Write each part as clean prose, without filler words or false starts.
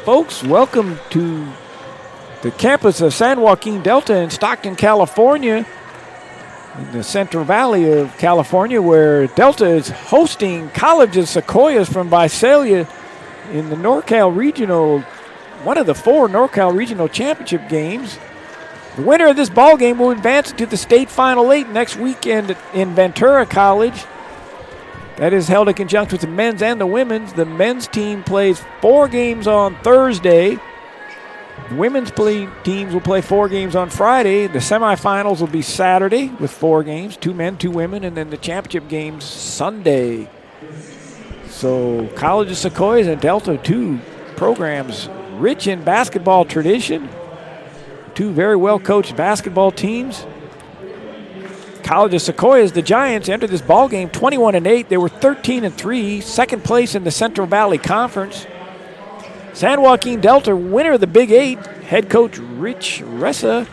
folks. Welcome to the campus of San Joaquin Delta in Stockton, California, in the Central Valley of California, where Delta is hosting College of Sequoias from Visalia in the NorCal Regional, one of the 4 NorCal Regional Championship games. The winner of this ball game will advance to the state Final 8 next weekend in Ventura College. That is held in conjunction with the men's and the women's. The men's team plays 4 games on Thursday. The women's teams will play 4 games on Friday. The semifinals will be Saturday with 4 games, 2 men, 2 women, and then the championship games Sunday. So College of Sequoias and Delta, 2 programs rich in basketball tradition, 2 very well-coached basketball teams. College of Sequoias, the Giants, entered this ball game 21-8. They were 13-3, second place in the Central Valley Conference. San Joaquin Delta, winner of the Big 8, head coach Rich Ressa.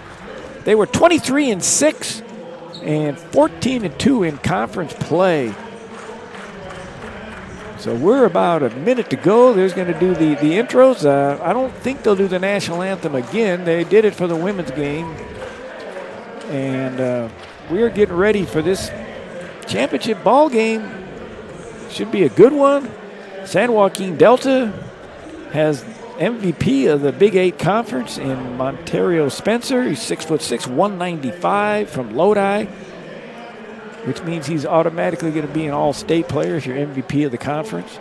They were 23-6 and 14-2 in conference play. So we're about a minute to go. There's going to do the intros. I don't think they'll do the national anthem again. They did it for the women's game. And we are getting ready for this championship ball game. Should be a good one. San Joaquin Delta has MVP of the Big 8 Conference in Monterio Spencer. He's 6'6", 195 from Lodi, which means he's automatically going to be an all-state player if you're MVP of the conference.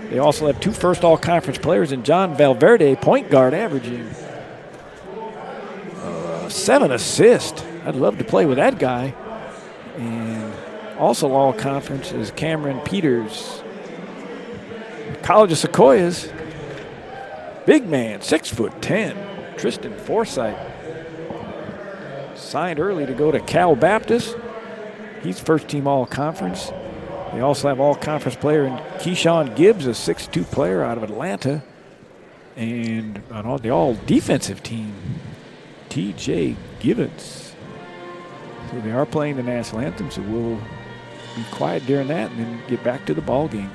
They also have 2 first all-conference players in John Valverde, point guard, averaging 7 assists. I'd love to play with that guy. And also all-conference is Cameron Peters. College of Sequoias, big man, 6'10", Tristan Forsythe. Signed early to go to Cal Baptist. He's first-team all-conference. They also have all-conference player in Keyshawn Gibbs, a 6'2" player out of Atlanta. And on the all-defensive team, T.J. Gibbons. So they are playing the national anthem, so we'll be quiet during that and then get back to the ball game.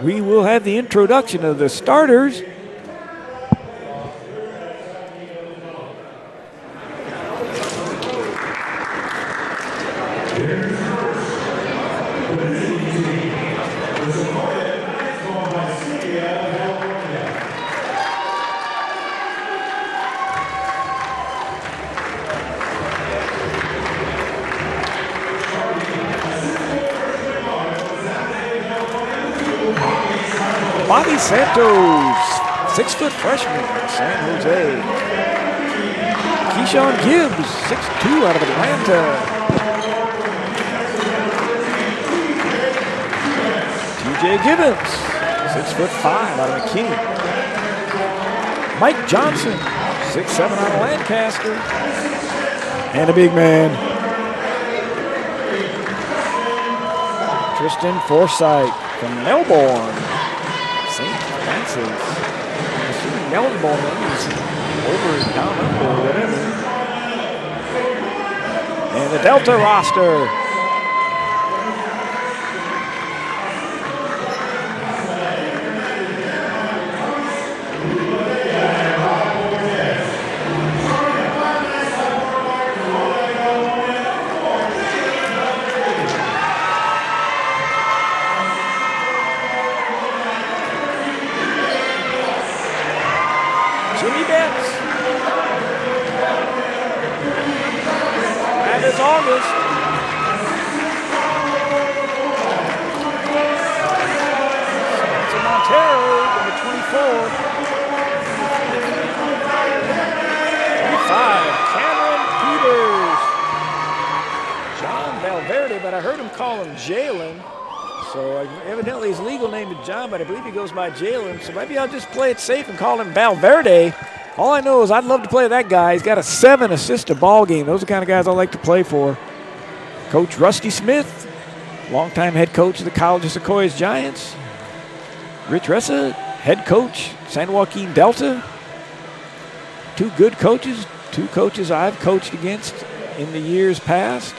We will have the introduction of the starters. Bobby Santos, 6' freshman, San Jose. Keyshawn Gibbs, 6'2", out of Atlanta. T.J. Gibbons, 6'5", out of McKinney. Mike Johnson, 6'7", out of Lancaster. And a big man, Tristan Forsythe from Melbourne. St. Francis. Assuming Melbourne is over and down under or whatever. And the Delta roster. Giants. That is August. Spencer Montero, number 24. 5, Cameron Peters. John Valverde, but I heard him call him Jalen. So evidently his legal name is John, but I believe he goes by Jalen. So maybe I'll just play it safe and call him Valverde. All I know is I'd love to play that guy. He's got a 7-assist ball game. Those are the kind of guys I like to play for. Coach Rusty Smith, longtime head coach of the College of Sequoias Giants. Rich Ressa, head coach, San Joaquin Delta. Two good coaches, two coaches I've coached against in the years past.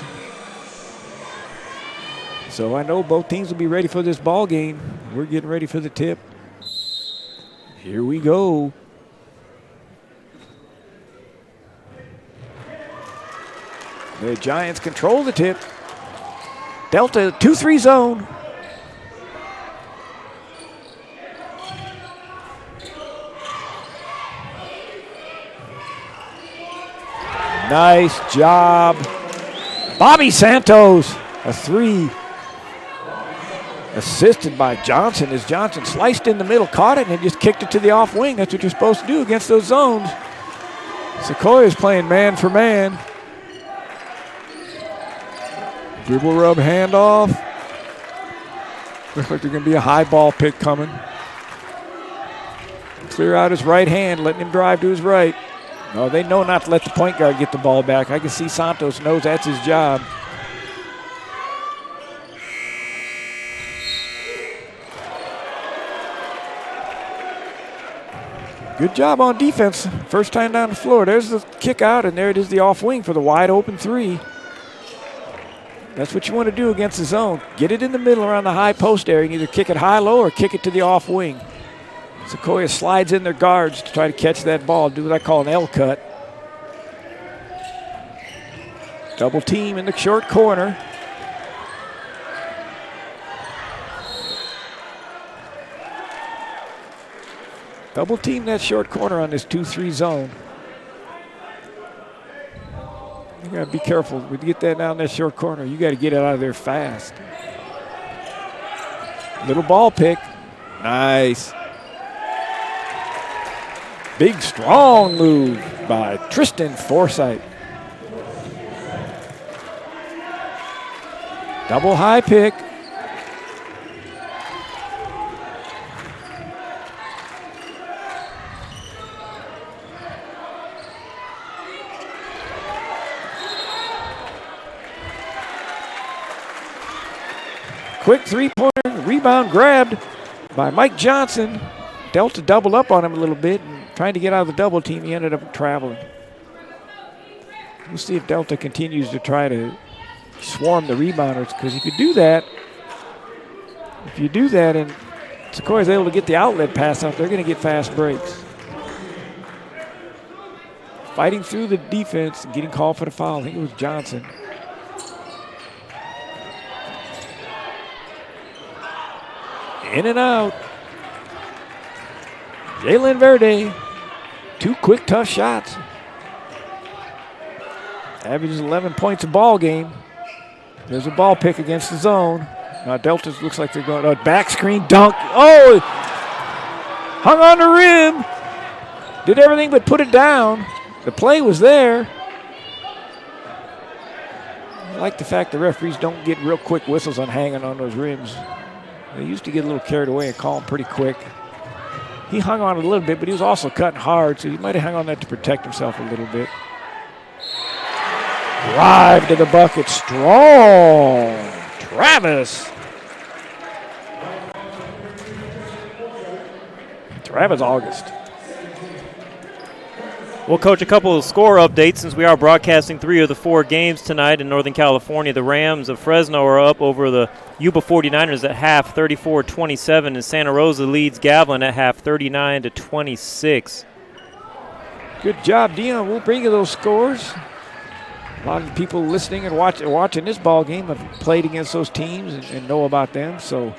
So I know both teams will be ready for this ball game. We're getting ready for the tip. Here we go. The Giants control the tip. Delta 2-3 zone. Nice job. Bobby Santos, a 3. Assisted by Johnson as Johnson sliced in the middle, caught it, and just kicked it to the off wing. That's what you're supposed to do against those zones. Sequoia's playing man for man. Dribble rub handoff. Looks like there's going to be a high ball pick coming. Clear out his right hand, letting him drive to his right. No, they know not to let the point guard get the ball back. I can see Santos knows that's his job. Good job on defense. First time down the floor. There's the kick out, and there it is, the off wing for the wide open 3. That's what you want to do against the zone. Get it in the middle around the high post area and either kick it high-low or kick it to the off wing. Sequoia slides in their guards to try to catch that ball, do what I call an L cut. Double team in the short corner. Double team that short corner on this 2-3 zone. You gotta be careful. When you get that down that short corner, you gotta get it out of there fast. Little ball pick. Nice. Big, strong move by Tristan Forsythe. Double high pick. Quick three-pointer, rebound grabbed by Mike Johnson. Delta doubled up on him a little bit and trying to get out of the double team. He ended up traveling. We'll see if Delta continues to try to swarm the rebounders, because if you do that and Sequoia's able to get the outlet pass out, they're going to get fast breaks. Fighting through the defense and getting called for the foul. I think it was Johnson. In and out. Jalen Verde. 2 quick, tough shots. Averages 11 points a ball game. There's a ball pick against the zone. Now Delta looks like they're going back screen dunk. Oh! Hung on the rim. Did everything but put it down. The play was there. I like the fact the referees don't get real quick whistles on hanging on those rims. They used to get a little carried away and call them pretty quick. He hung on a little bit, but he was also cutting hard, so he might have hung on that to protect himself a little bit. Drive to the bucket, strong. Travis August. Well, Coach, a couple of score updates since we are broadcasting 3 of the 4 games tonight in Northern California. The Rams of Fresno are up over the Yuba 49ers at half, 34-27, and Santa Rosa leads Gavilan at half, 39-26. Good job, Dion. We'll bring you those scores. A lot of people listening and watching this ball game have played against those teams and know about them. So,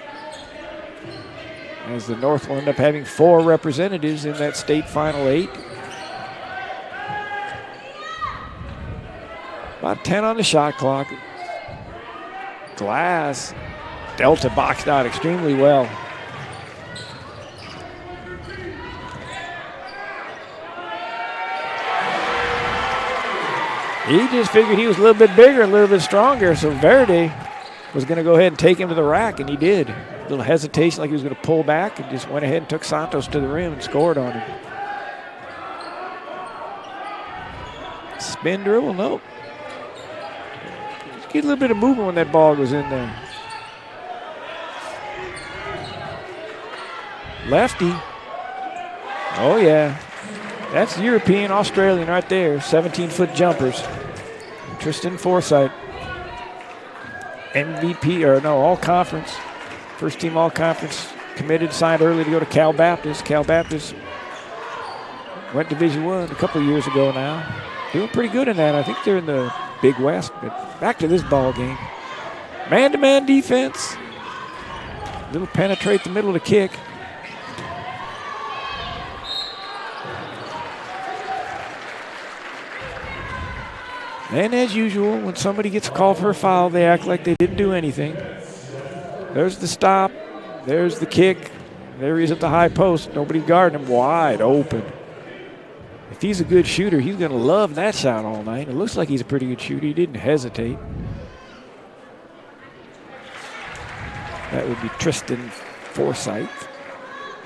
as the North will end up having 4 representatives in that state Final 8. About 10 on the shot clock. Glass. Delta boxed out extremely well. He just figured he was a little bit bigger, a little bit stronger, so Verde was going to go ahead and take him to the rack, and he did. A little hesitation, like he was going to pull back, and just went ahead and took Santos to the rim and scored on him. Spin dribble, nope. Just get a little bit of movement when that ball goes in there. Lefty. Oh, yeah. That's European, Australian right there. 17-foot jumpers. Tristan Forsythe. MVP, or no, all-conference. First team all-conference. Committed, signed early to go to Cal Baptist. Cal Baptist went Division I a couple of years ago now. Doing pretty good in that. I think they're in the Big West. But back to this ball game. Man-to-man defense. Little penetrate the middle of the kick. And as usual, when somebody gets called for a foul, they act like they didn't do anything. There's the stop. There's the kick. There he is at the high post. Nobody guarding him. Wide open. If he's a good shooter, he's going to love that shot all night. It looks like he's a pretty good shooter. He didn't hesitate. That would be Tristan Forsythe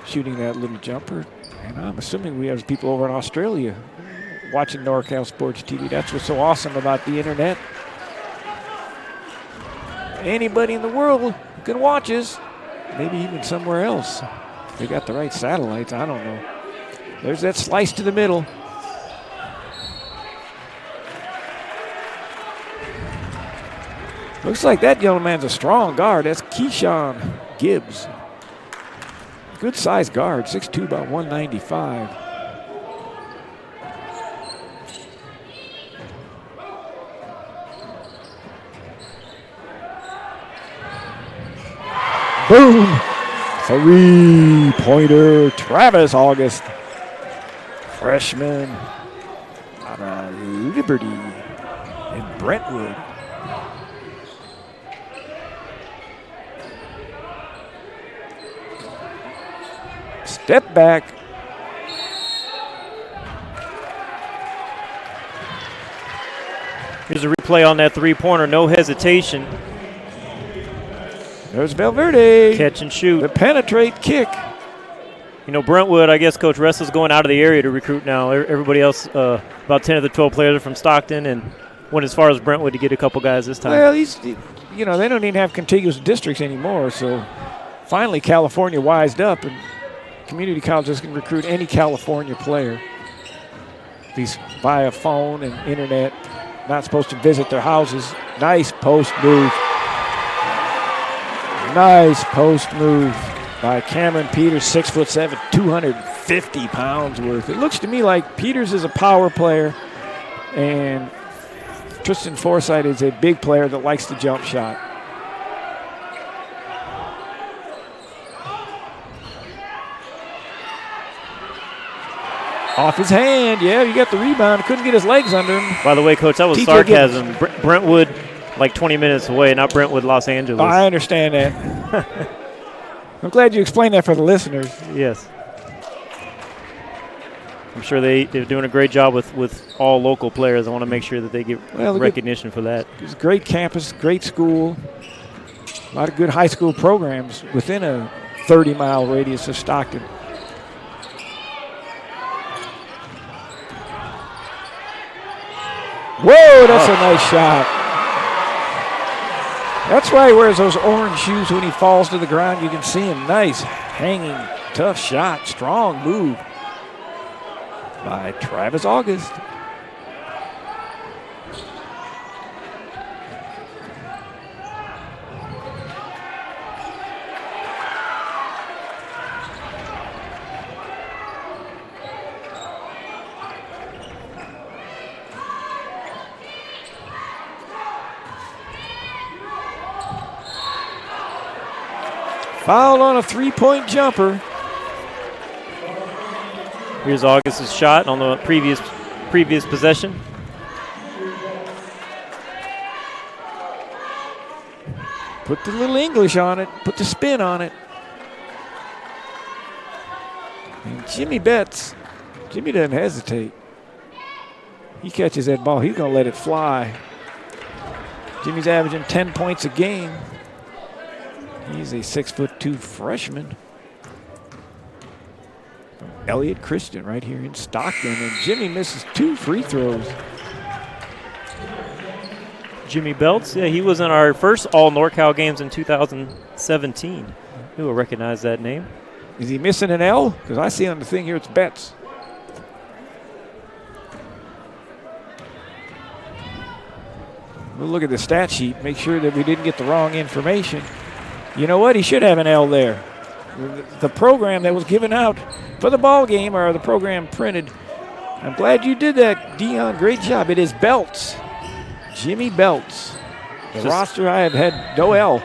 shooting that little jumper. And I'm assuming we have people over in Australia watching NorCal Sports TV. That's what's so awesome about the internet. Anybody in the world can watch us, maybe even somewhere else. They got the right satellites, I don't know. There's that slice to the middle. Looks like that young man's a strong guard. That's Keyshawn Gibbs. Good sized guard, 6'2", about 195. Boom! Three-pointer, Travis August. Freshman out of Liberty in Brentwood. Step back. Here's a replay on that three-pointer, no hesitation. There's Valverde. Catch and shoot. The penetrate kick. You know, Brentwood, I guess Coach Russell's going out of the area to recruit now. Everybody else, about 10 of the 12 players are from Stockton, and went as far as Brentwood to get a couple guys this time. Well, you know, they don't even have contiguous districts anymore, so finally California wised up, and community colleges can recruit any California player. At least via phone and internet. Not supposed to visit their houses. Nice post move. Nice post move by Cameron Peters, 6'7", 250 pounds worth. It looks to me like Peters is a power player, and Tristan Forsythe is a big player that likes the jump shot. Off his hand, yeah, you got the rebound. Couldn't get his legs under him. By the way, Coach, that was sarcasm. Brentwood, like 20 minutes away, not Brentwood, Los Angeles. I understand that. I'm glad you explained that for the listeners. Yes. I'm sure they're doing a great job with all local players. I want to make sure that they get recognition for that. It's a great campus, great school. A lot of good high school programs within a 30-mile radius of Stockton. Whoa, that's a nice shot. That's why he wears those orange shoes when he falls to the ground. You can see him. Nice, hanging, tough shot. Strong move by Travis August. Foul on a three-point jumper. Here's August's shot on the previous possession. Put the little English on it. Put the spin on it. And Jimmy Betts. Jimmy doesn't hesitate. He catches that ball. He's going to let it fly. Jimmy's averaging 10 points a game. He's a 6'2" freshman. From Elliott Christian right here in Stockton. And Jimmy misses 2 free throws. Jimmy Belts, yeah, he was in our first all NorCal games in 2017. Who will recognize that name? Is he missing an L? Because I see on the thing here it's Betts. We'll look at the stat sheet, make sure that we didn't get the wrong information. You know what? He should have an L there. The program that was given out for the ball game, or the program printed. I'm glad you did that, Dion. Great job. It is Belts. Jimmy Belts. The roster I have had no L.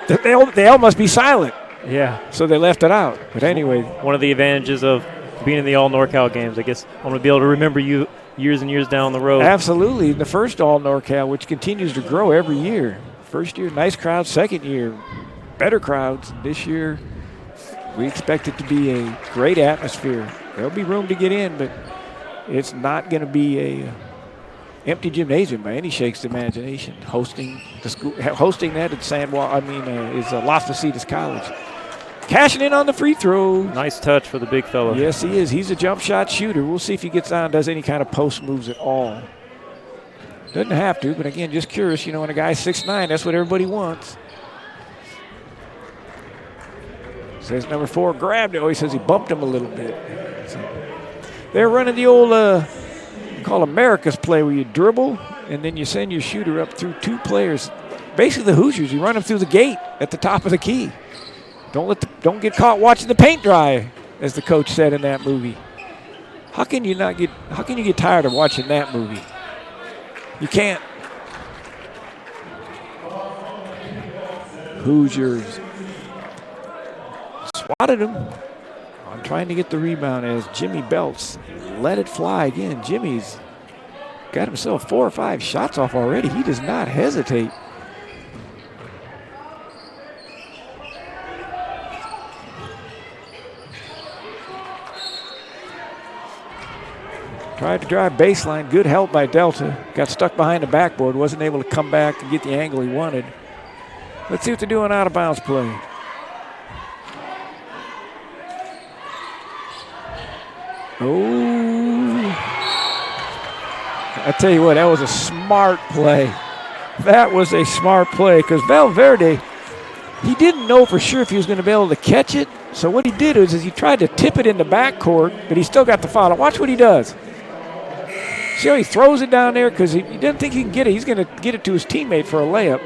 The L must be silent. Yeah. So they left it out. But anyway. One of the advantages of being in the all NorCal games. I guess I'm going to be able to remember you years and years down the road. Absolutely. The first all NorCal, which continues to grow every year. First year, nice crowd. Second year, better crowds. This year, we expect it to be a great atmosphere. There'll be room to get in, but it's not going to be a empty gymnasium by any shakes of imagination. Hosting the school, hosting that at is Las Positas College. Cashing in on the free throw. Nice touch for the big fella. Yes, he is. He's a jump shot shooter. We'll see if he gets on, does any kind of post moves at all. Doesn't have to, but again, just curious. When a guy's 6'9", that's what everybody wants. Says number 4 grabbed it. Oh, he says he bumped him a little bit. So they're running the old call America's play, where you dribble and then you send your shooter up through 2 players. Basically the Hoosiers, you run them through the gate at the top of the key. Don't get caught watching the paint dry, as the coach said in that movie. How can you get tired of watching that movie? You can't. Hoosiers swatted him on trying to get the rebound as Jimmy Belts let it fly again. Jimmy's got himself 4 or 5 shots off already. He does not hesitate. Tried to drive baseline. Good help by Delta. Got stuck behind the backboard. Wasn't able to come back and get the angle he wanted. Let's see what they're doing out of bounds play. Oh. I tell you what, that was a smart play. That was a smart play because Valverde, he didn't know for sure if he was going to be able to catch it. So what he did is he tried to tip it in the backcourt, but he still got the foul. Watch what he does. See how he throws it down there because he doesn't think he can get it. He's going to get it to his teammate for a layup.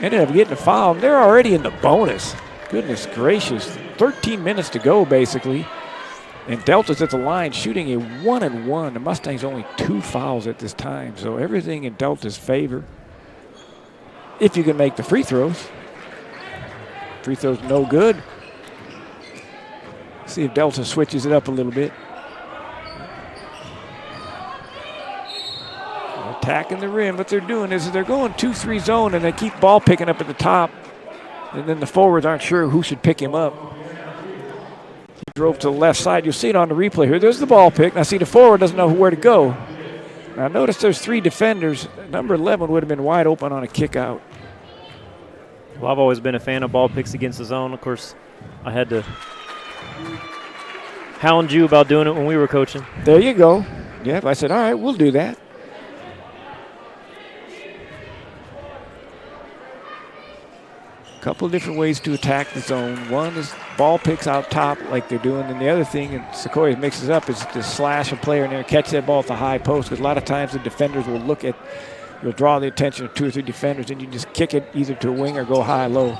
Ended up getting a foul. They're already in the bonus. Goodness gracious. 13 minutes to go, basically. And Delta's at the line shooting a 1-and-1. The Mustangs only 2 fouls at this time. So everything in Delta's favor. If you can make the free throws. Free throws no good. See if Delta switches it up a little bit. Attacking the rim. What they're doing is they're going 2-3 zone and they keep ball picking up at the top. And then the forwards aren't sure who should pick him up. He drove to the left side. You'll see it on the replay here. There's the ball pick. Now see the forward doesn't know where to go. Now notice there's 3 defenders. Number 11 would have been wide open on a kick out. Well, I've always been a fan of ball picks against the zone. Of course, I had to hound you about doing it when we were coaching. There you go. Yeah, I said, all right, we'll do that. Couple of different ways to attack the zone. One is ball picks out top like they're doing, and the other thing, and Sequoias mixes up, is to slash a player in there, catch that ball at the high post, because a lot of times the defenders will you'll draw the attention of 2 or 3 defenders, and you just kick it either to a wing or go high-low.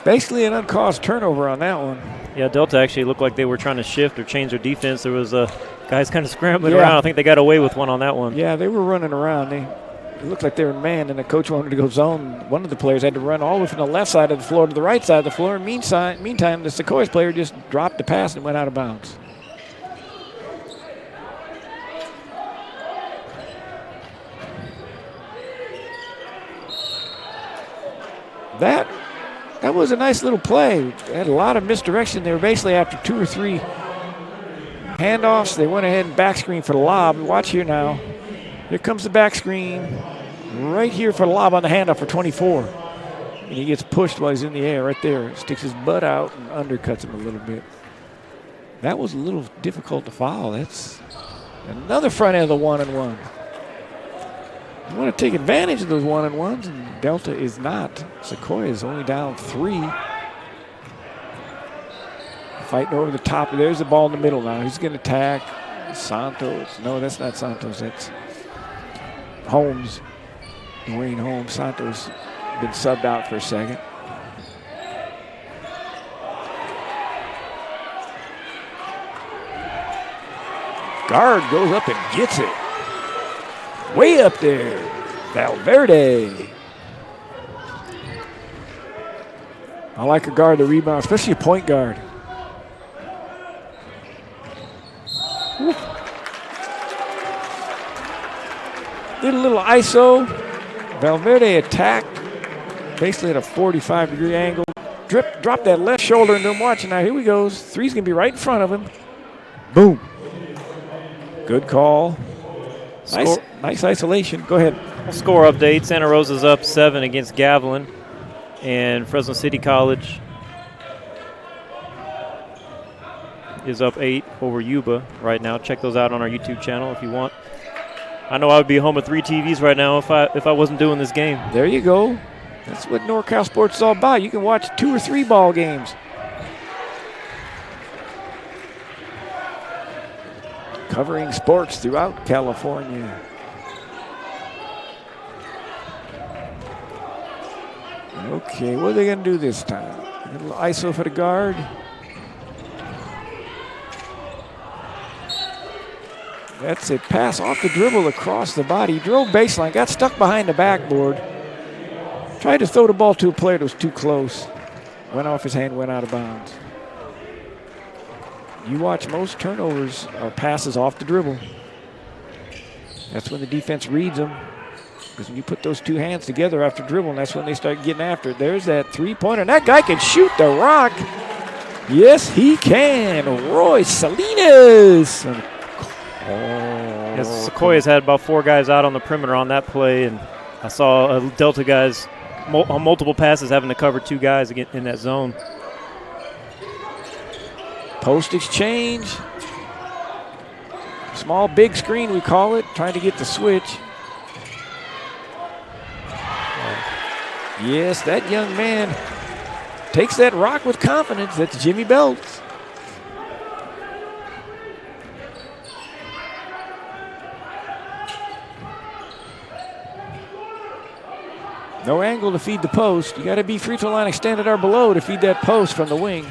Basically an uncaused turnover on that one. Yeah, Delta actually looked like they were trying to shift or change their defense. There was a Guys kind of scrambling around. I think they got away with one on that one. Yeah, they were running around. It looked like they were man, and the coach wanted to go zone. One of the players had to run all the way from the left side of the floor to the right side of the floor. Meantime, the Sequoias player just dropped the pass and went out of bounds. That was a nice little play. They had a lot of misdirection. They were basically after 2 or 3 handoffs. They went ahead and back screen for the lob. Watch here now. Here comes the back screen. Right here for the lob on the handoff for 24. And he gets pushed while he's in the air right there. Sticks his butt out and undercuts him a little bit. That was a little difficult to foul. That's another front end of the 1-and-1. You want to take advantage of those 1-and-1s, and Delta is not. Sequoia is only down 3. Fighting over the top. There's the ball in the middle now. He's going to attack Santos. No, that's not Santos. That's Holmes. Dwayne Holmes. Santos been subbed out for a second. Guard goes up and gets it. Way up there. Valverde. I like a guard to rebound, especially a point guard. Woo. Did a little ISO. Valverde attacked, basically at a 45-degree angle. Dropped that left shoulder and then watch. Now here he goes. Three's going to be right in front of him. Boom. Good call. Nice isolation. Go ahead. Score update. Santa Rosa's up 7 against Gavilan. And Fresno City College is up 8 over Yuba right now. Check those out on our YouTube channel if you want. I know I would be home with 3 TVs right now if I wasn't doing this game. There you go. That's what NorCal Sports is all about. You can watch 2 or 3 ball games. Covering sports throughout California. Okay, what are they going to do this time? A little ISO for the guard. That's it. Pass off the dribble across the body. He drove baseline, got stuck behind the backboard. Tried to throw the ball to a player that was too close. Went off his hand, went out of bounds. You watch most turnovers are passes off the dribble. That's when the defense reads them. Because when you put those 2 hands together after dribbling, that's when they start getting after it. There's that 3-pointer. And that guy can shoot the rock. Yes, he can. Roy Salinas. Yes, Sequoias had about 4 guys out on the perimeter on that play. And I saw Delta guys on multiple passes having to cover 2 guys in that zone. Post exchange. Small, big screen, we call it. Trying to get the switch. Yes, that young man takes that rock with confidence. That's Jimmy Belts. No angle to feed the post. You got to be free throw line extended or below to feed that post from the wing.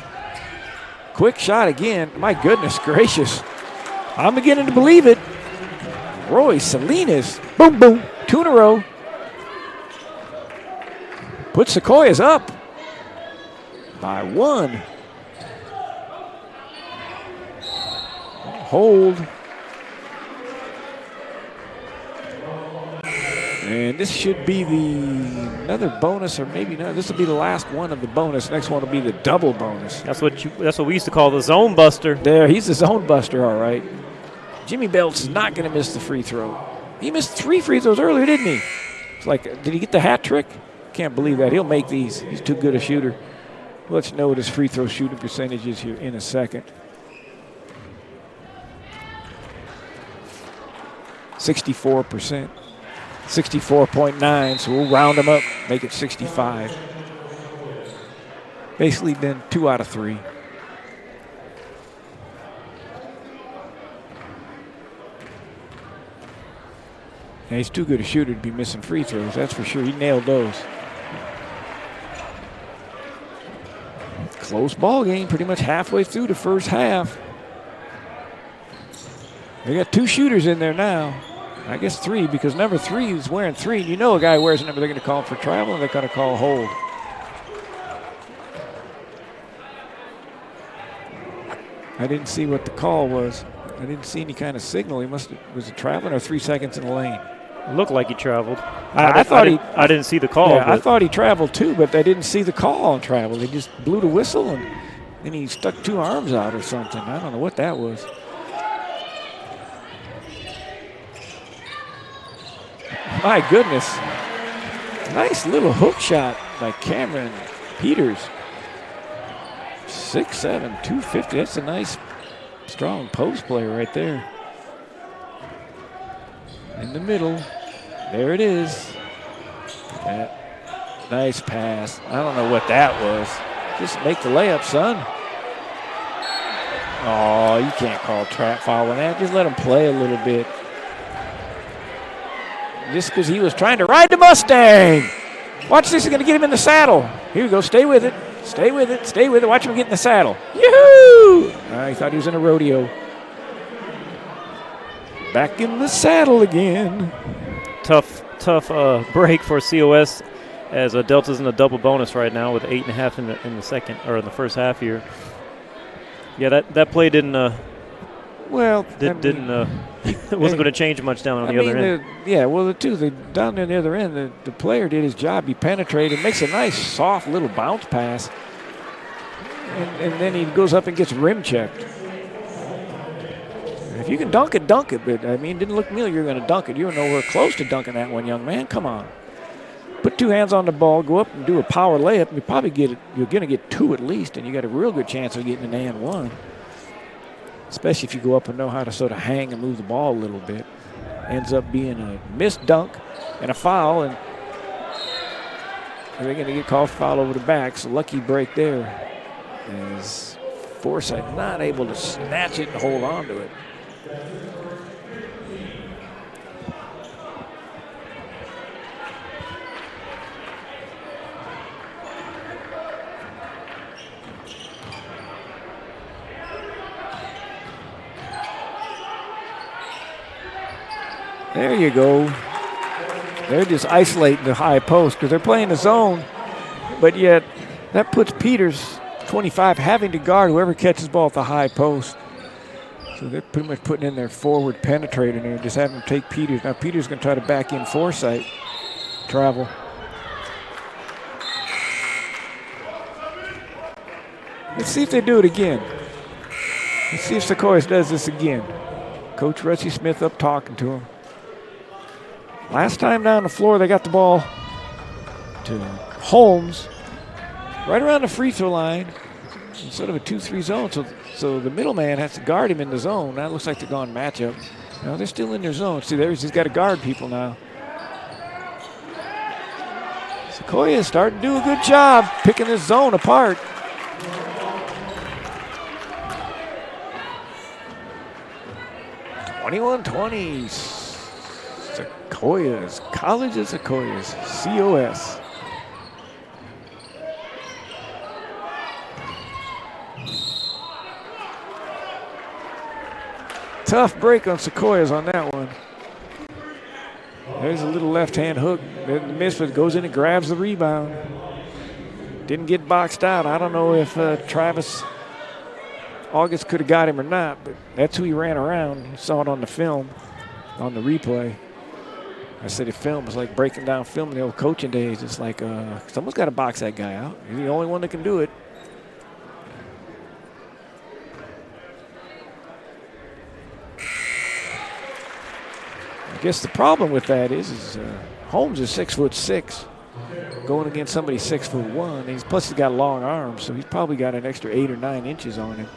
Quick shot again. My goodness gracious. I'm beginning to believe it. Roy Salinas. Boom, boom. 2 in a row. Put Sequoias up by 1. Hold. And this should be another bonus, or maybe not. This will be the last one of the bonus. Next one will be the double bonus. That's what we used to call the zone buster. There, he's the zone buster, all right. Jimmy Belts is not going to miss the free throw. He missed 3 free throws earlier, didn't he? It's like, did he get the hat trick? Can't believe that. He'll make these. He's too good a shooter. Let's know what his free throw shooting percentage is here in a second. 64%. 64.9, so we'll round him up, make it 65. Basically been 2 out of 3. Now he's too good a shooter to be missing free throws, that's for sure. He nailed those. Close ball game, pretty much halfway through the first half. They got 2 shooters in there now. I guess 3 because number 3 is wearing 3. And you know a guy wears a number, they're going to call him for travel and they're going to call hold. I didn't see what the call was. I didn't see any kind of signal. He was it traveling or 3 seconds in the lane? It looked like he traveled. I didn't see the call. Yeah, I thought he traveled too, but they didn't see the call on travel. They just blew the whistle and then he stuck 2 arms out or something. I don't know what that was. My goodness. Nice little hook shot by Cameron Peters. 6'7", 250. That's a nice, strong post player right there. In the middle. There it is. That nice pass. I don't know what that was. Just make the layup, son. Oh, you can't call trap foul on that. Just let him play a little bit. Just because he was trying to ride the Mustang. Watch this. He's going to get him in the saddle. Here we go. Stay with it. Stay with it. Stay with it. Watch him get in the saddle. Yoo-hoo! He thought he was in a rodeo. Back in the saddle again. Tough break for COS as Delta's in a double bonus right now with 8.5 in the second or in the first half here. Yeah, that play didn't. It wasn't going to change much down on the other end. Down there on the other end, the player did his job. He penetrated, makes a nice, soft little bounce pass, and then he goes up and gets rim checked. If you can dunk it, dunk it. But, it didn't look to me like you're going to dunk it. You were nowhere close to dunking that one, young man. Come on. Put 2 hands on the ball, go up and do a power layup. And you're going to get 2 at least, and you got a real good chance of getting an and 1. Especially if you go up and know how to sort of hang and move the ball a little bit. Ends up being a missed dunk and a foul, and they're going to get called foul over the back. So lucky break there as Forsythe not able to snatch it and hold on to it. There you go. They're just isolating the high post because they're playing the zone, but yet that puts Peters, 25, having to guard whoever catches the ball at the high post. So they're pretty much putting in their forward penetrator there, just having to take Peters. Now Peters going to try to back in Forsythe. Travel. Let's see if they do it again. Let's see if Sequoias does this again. Coach Rusty Smith up talking to him. Last time down the floor, they got the ball to Holmes right around the free throw line instead of a 2-3 zone. So the middleman has to guard him in the zone. Now it looks like they're going matchup. No, they're still in their zone. See, he's got to guard people now. Sequoias starting to do a good job picking this zone apart. (21-20). Sequoias, College of Sequoias, COS. Tough break on Sequoias on that one. There's a little left-hand hook. Then Misfit goes in and grabs the rebound. Didn't get boxed out. I don't know if Travis August could have got him or not, but that's who he ran around. You saw it on the film, on the replay. I said the film was like breaking down film in the old coaching days. It's like someone's got to box that guy out. He's the only one that can do it. I guess the problem with that is Holmes is 6'6", going against somebody 6'1". Plus he's got long arms, so he's probably got an extra 8 or 9 inches on him.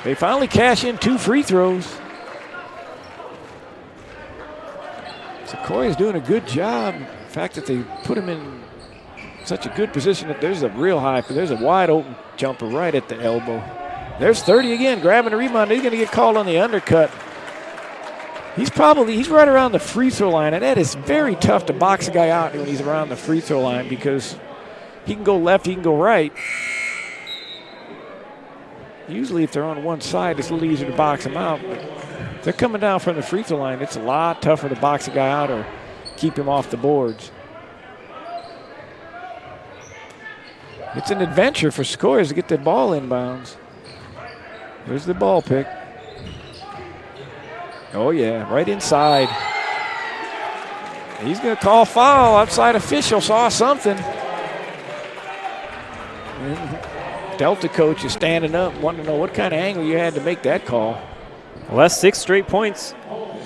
They finally cash in 2 free throws. Sequoia's doing a good job. The fact that they put him in such a good position that there's a wide open jumper right at the elbow. There's 30 again, grabbing a rebound. He's going to get called on the undercut. He's right around the free throw line, and that is very tough to box a guy out when he's around the free throw line because he can go left, he can go right. Usually if they're on one side, it's a little easier to box them out. But if they're coming down from the free throw line, it's a lot tougher to box a guy out or keep him off the boards. It's an adventure for Sequoias to get the ball inbounds. There's the ball pick. Oh, yeah, right inside. He's going to call foul. Outside official saw something. And Delta coach is standing up, wanting to know what kind of angle you had to make that call. Well, that's 6 straight points.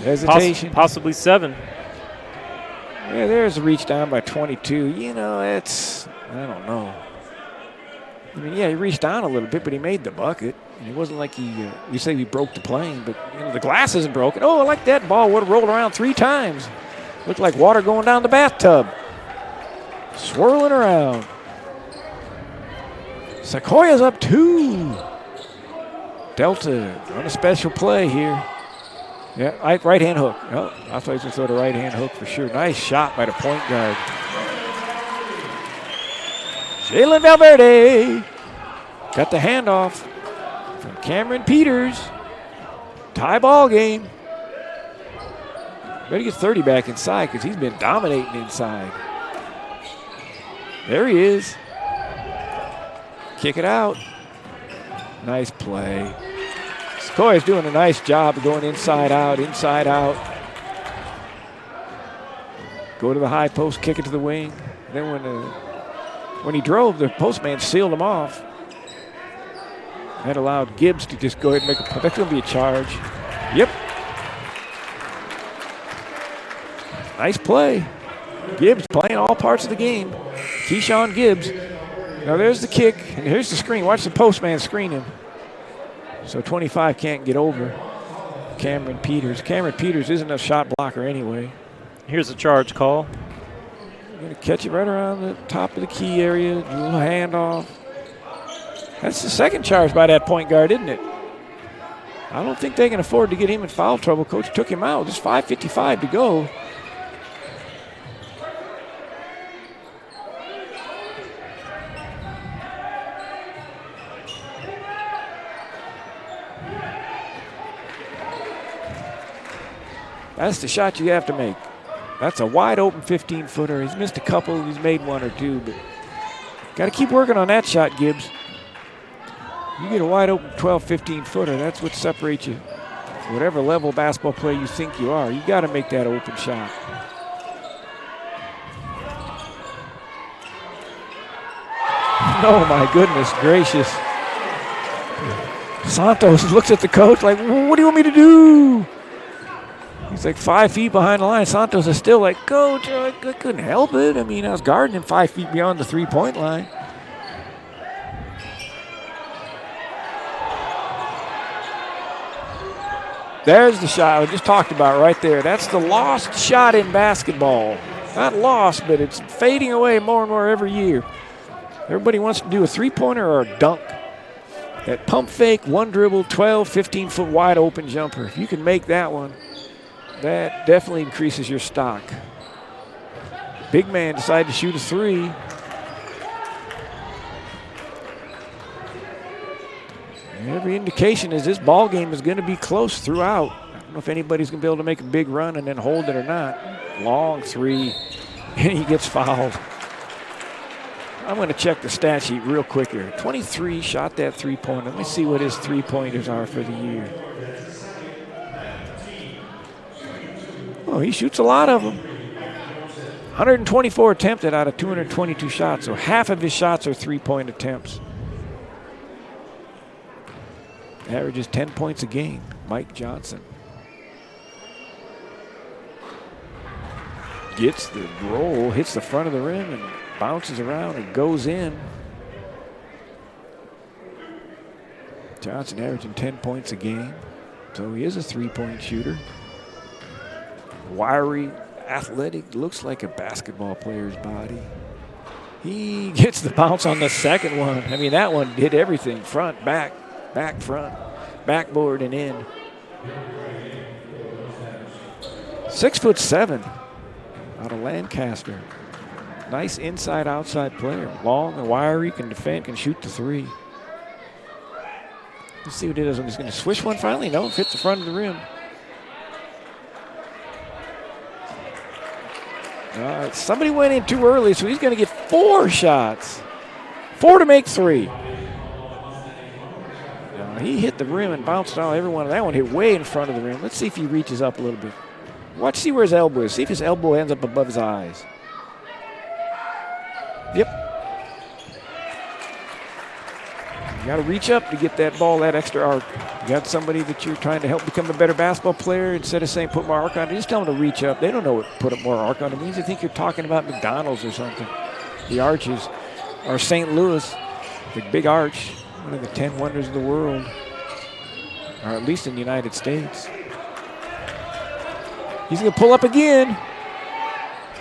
Hesitation. Possibly 7. Yeah, there's a reach down by 22. You know, it's, I don't know. I mean, yeah, he reached down a little bit, but he made the bucket. And it wasn't like you say he broke the plane, but you know, the glass isn't broken. Oh, I like that ball would have rolled around 3 times. Looked like water going down the bathtub. Swirling around. Sequoias up 2. Delta on a special play here. Yeah, right-hand hook. Oh, I thought he was going to throw the right-hand hook for sure. Nice shot by the point guard. Jalen Valverde got the handoff from Cameron Peters. Tie ball game. Better get 30 back inside because he's been dominating inside. There he is. Kick it out. Nice play. Sequoia's doing a nice job of going inside out, inside out. Go to the high post, kick it to the wing. Then when he drove, the postman sealed him off. That allowed Gibbs to just go ahead and make a play. That's going to be a charge. Yep. Nice play. Gibbs playing all parts of the game. Keyshawn Gibbs. Now there's the kick, and here's the screen. Watch the postman screen him. So 25 can't get over Cameron Peters. Cameron Peters isn't a shot blocker anyway. Here's a charge call. Going to catch it right around the top of the key area. Do a little handoff. That's the second charge by that point guard, isn't it? I don't think they can afford to get him in foul trouble. Coach took him out. Just 5:55 to go. That's the shot you have to make. That's a wide open 15-footer. He's missed a couple. He's made 1 or 2, but got to keep working on that shot, Gibbs. You get a wide open 12, 15-footer. That's what separates you. Whatever level of basketball player you think you are, you got to make that open shot. Oh my goodness gracious. Santos looks at the coach like, what do you want me to do? He's like 5 feet behind the line. Santos is still like, Coach, I couldn't help it. I mean, I was guarding him 5 feet beyond the 3-point line. There's the shot I just talked about right there. That's the lost shot in basketball. Not lost, but it's fading away more and more every year. Everybody wants to do a 3-pointer or a dunk. That pump fake, 1 dribble, 12, 15-foot wide open jumper. If you can make that one, that definitely increases your stock. Big man decided to shoot a 3. Every indication is this ball game is going to be close throughout. I don't know if anybody's going to be able to make a big run and then hold it or not. Long 3, and he gets fouled. I'm going to check the stat sheet real quick here. 23 shot that 3-pointer. Let me see what his 3-pointers are for the year. Oh, he shoots a lot of them. 124 attempted out of 222 shots, so half of his shots are 3-point attempts. Averages 10 points a game. Mike Johnson. Gets the roll, hits the front of the rim, and bounces around and goes in. Johnson averaging 10 points a game, so he is a 3-point shooter. Wiry, athletic, looks like a basketball player's body. He gets the bounce on the second one. I mean, that one did everything. Front, back, front, backboard, and in. 6'7" out of Lancaster. Nice inside-outside player. Long and wiry, can defend, can shoot the 3. Let's see what it is. He's going to swish one finally. No, hits the front of the rim. All right, somebody went in too early, so he's going to get 4 shots. 4 to make 3. He hit the rim and bounced on everyone. That one hit way in front of the rim. Let's see if he reaches up a little bit. See where his elbow is. See if his elbow ends up above his eyes. Yep. You got to reach up to get that ball, that extra arc. You got somebody that you're trying to help become a better basketball player. Instead of saying put more arc on it, just tell them to reach up. They don't know what put more arc on it means. They think you're talking about McDonald's or something. The arches. Or St. Louis, the big arch, one of the 10 wonders of the world, or at least in the United States. He's going to pull up again.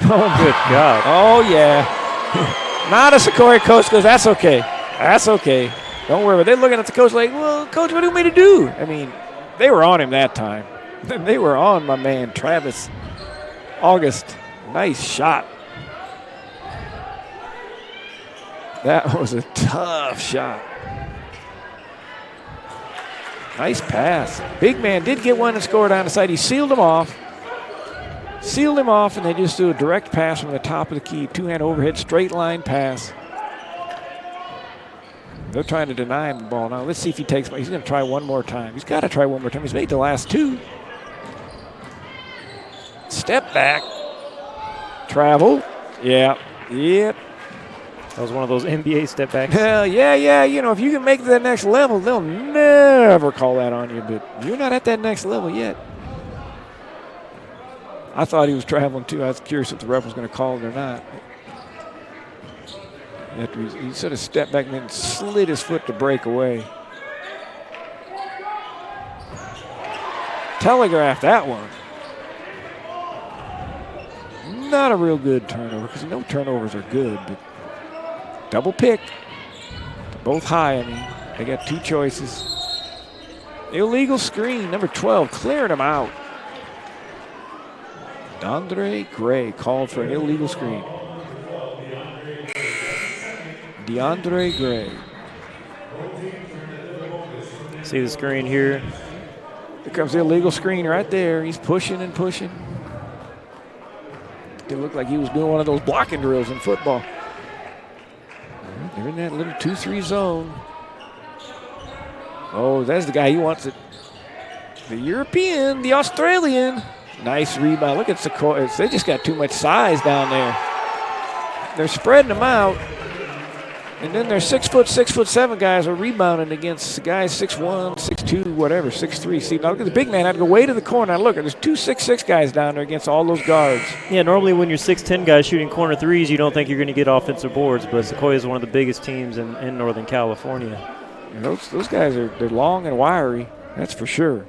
Oh, good God. Oh, yeah. Not a Sequoia coach goes, that's okay. That's okay. Don't worry about it. They're looking at the coach like, well, coach, what do you want me to do? I mean, they were on him that time. They were on my man, Travis August. Nice shot. That was a tough shot. Nice pass. Big man did get one and scored on the side. He sealed him off. And they just do a direct pass from the top of the key. 2-hand overhead, straight line pass. They're trying to deny him the ball. Now, let's see if he takes it. He's going to try one more time. He's got to try one more time. He's made the last 2. Step back. Travel. Yeah. Yep. That was one of those NBA step backs. Hell, yeah. You know, if you can make it to the next level, they'll never call that on you. But you're not at that next level yet. I thought he was traveling, too. I was curious if the ref was going to call it or not. He sort of stepped back and then slid his foot to break away. Telegraphed that one. Not a real good turnover, because no turnovers are good, but double pick. They're both high, I mean. They got 2 choices. Illegal screen, number 12, clearing him out. DeAndre Gray called for an illegal screen. DeAndre Gray. See the screen here. Here comes the illegal screen right there. He's pushing and pushing. It looked like he was doing one of those blocking drills in football. They're in that little 2-3 zone. Oh, that's the guy he wants it. The European, the Australian. Nice rebound. Look at Sequoias. They just got too much size down there. They're spreading them out. And then their 6'7" guys are rebounding against the guys 6'1", 6'2", whatever, 6'3". See, now look at the big man. I'd go way to the corner. Now look, there's 2 6'6" guys down there against all those guards. Yeah, normally when you're 6'10" guys shooting corner threes, you don't think you're going to get offensive boards, but Sequoia is one of the biggest teams in Northern California. And those guys they're long and wiry, that's for sure.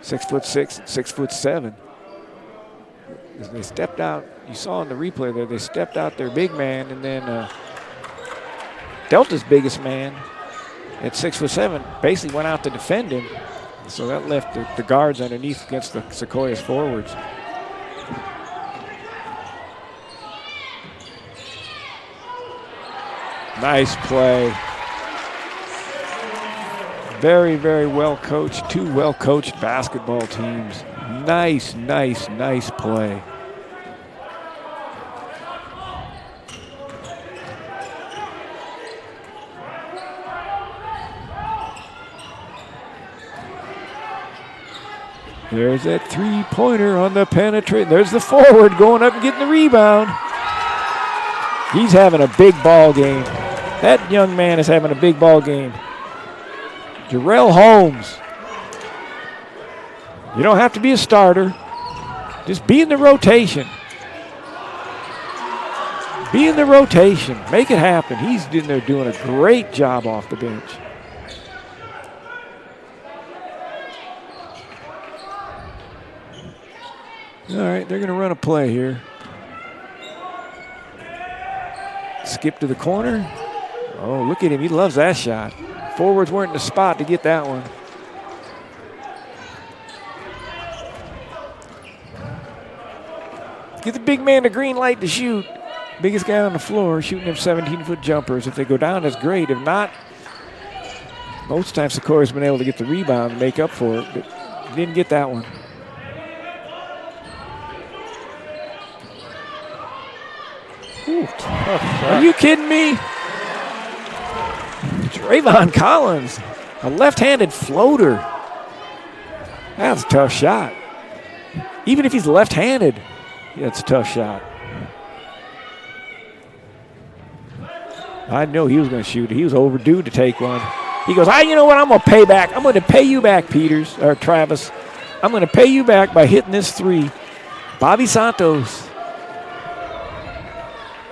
6'6" and 6'7". They stepped out. You saw in the replay there, they stepped out their big man, and then Delta's biggest man at 6'7" basically went out to defend him. So that left the guards underneath against the Sequoias forwards. Nice play. Very, very well coached. 2 well coached basketball teams. Nice play. There's that 3-pointer on the penetrate. There's the forward going up and getting the rebound. He's having a big ball game. That young man is having a big ball game. Jarrell Holmes. You don't have to be a starter. Just be in the rotation. Be in the rotation. Make it happen. He's in there doing a great job off the bench. All right, they're going to run a play here. Skip to the corner. Oh, look at him. He loves that shot. Forwards weren't in the spot to get that one. Get the big man the green light to shoot. Biggest guy on the floor shooting them 17-foot jumpers. If they go down, that's great. If not, Most times Sequoias been able to get the rebound and make up for it, but he didn't get that one. Ooh, are you kidding me? Trayvon Collins, a left-handed floater. That's a tough shot. Even if he's left-handed, that's a tough shot. I know he was going to shoot it. He was overdue to take one. He goes, you know what? I'm going to pay back. I'm going to pay you back, Travis. I'm going to pay you back by hitting this three. Bobby Santos.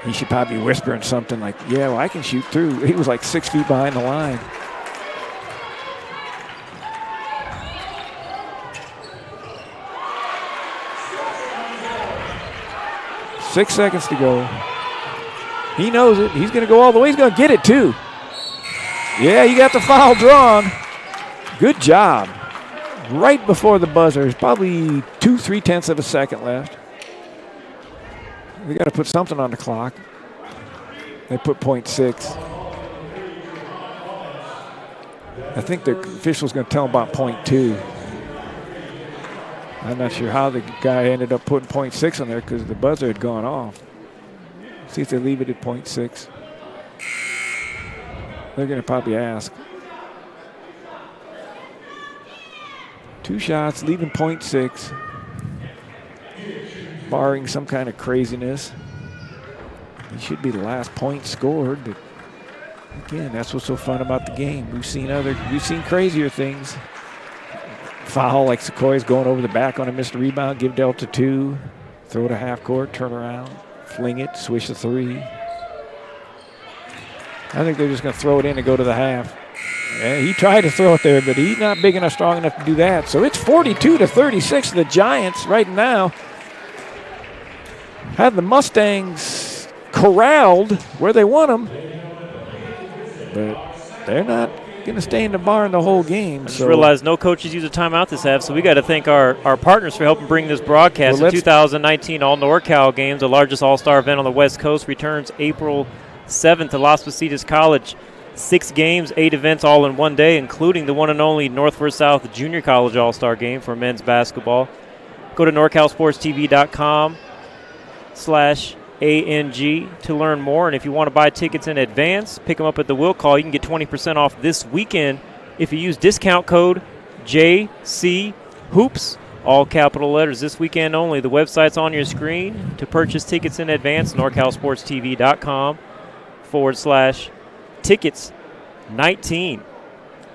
He should probably be whispering something like, yeah, well, I can shoot through. He was like 6 feet behind the line. Six seconds to go. He knows it. He's going to go all the way. He's going to get it, too. Yeah, you got the foul drawn. Good job. Right before the buzzer. There's probably 2/3 of a second left. We got to put something on the clock. They put .6. I think the official's going to tell them about .2. I'm not sure how the guy ended up putting .6 on there because the buzzer had gone off. See if they leave it at .6. They're going to probably ask. 2 shots, leaving .6. Barring some kind of craziness. He should be the last point scored, but again, that's what's so fun about the game. We've seen crazier things. Foul like Sequoias going over the back on a missed rebound, give Delta 2, throw it a half court, turn around, fling it, swish a 3. I think they're just going to throw it in and go to the half. Yeah, he tried to throw it there, but he's not big enough, strong enough to do that. So it's 42-36. The Giants right now have the Mustangs corralled where they want them, but they're not going to stay in the barn the whole game. I just realized no coaches use a timeout this half, so we got to thank our partners for helping bring this broadcast. The 2019 All NorCal Games, the largest all-star event on the West Coast, returns April 7th to Las Positas College. 6 games, 8 events all in one day, including the one and only North vs. South Junior College All-Star Game for men's basketball. Go to NorCalSportsTV.com/ANG to learn more. And if you want to buy tickets in advance, pick them up at the will call. You can get 20% off this weekend if you use discount code JCHOOPS, all capital letters, this weekend only. The website's on your screen. To purchase tickets in advance, NorCalSportsTV.com/tickets 19.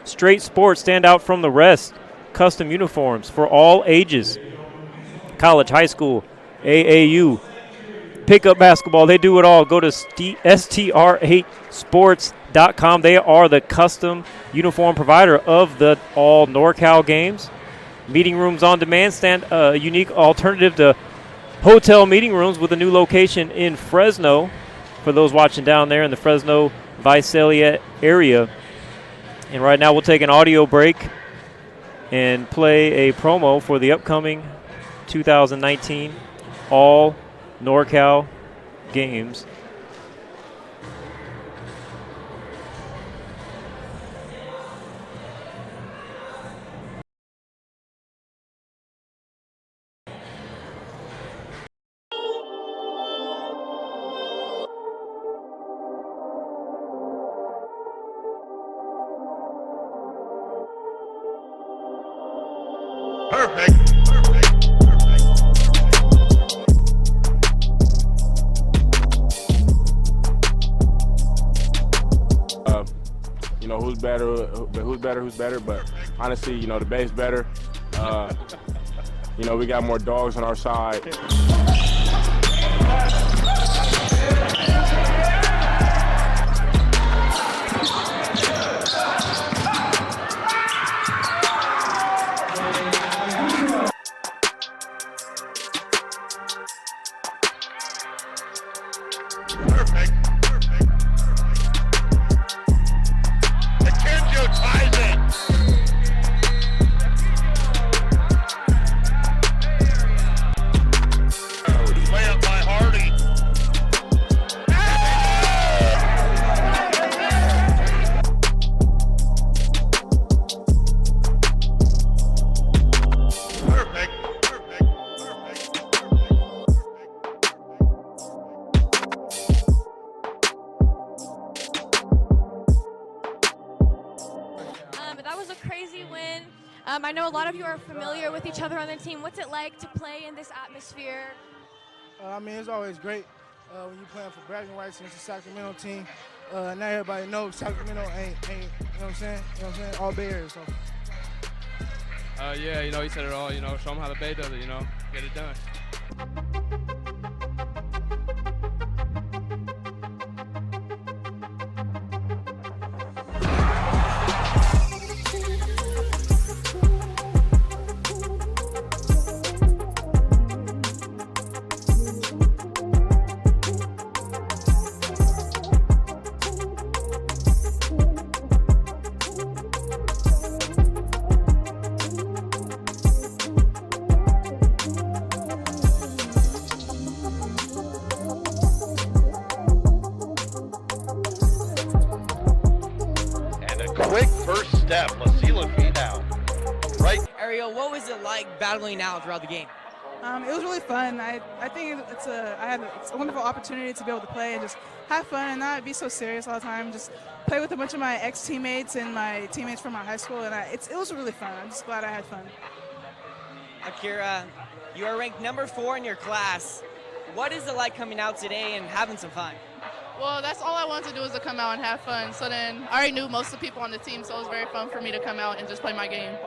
Straight Sports, stand out from the rest. Custom uniforms for all ages. College, high school, AAU, pickup basketball, they do it all. Go to STR8sports.com. They are the custom uniform provider of the all NorCal games. Meeting rooms on demand, a unique alternative to hotel meeting rooms with a new location in Fresno for those watching down there in the Fresno Visalia area. And right now we'll take an audio break and play a promo for the upcoming 2019 All NorCal Games. You know, who's better, but honestly, you know, the Bay's better. You know, we got more dogs on our side. I know a lot of you are familiar with each other on the team. What's it like to play in this atmosphere? I mean, it's always great when you're playing for bragging rights against the Sacramento team. Now everybody knows Sacramento ain't, you know what I'm saying? You know what I'm saying? All Bay Area, so. Yeah, you know, he said it all, you know, show them how the Bay does it, you know, get it done. Quick first step. Let's see feet now. Right. Ariel, what was it like battling out throughout the game? It was really fun. I think it's a wonderful opportunity to be able to play and just have fun and not be so serious all the time. Just play with a bunch of my ex-teammates and my teammates from my high school, and it was really fun. I'm just glad I had fun. Akira, you are ranked number 4 in your class. What is it like coming out today and having some fun? Well, that's all I wanted to do was to come out and have fun. So then I already knew most of the people on the team, so it was very fun for me to come out and just play my game.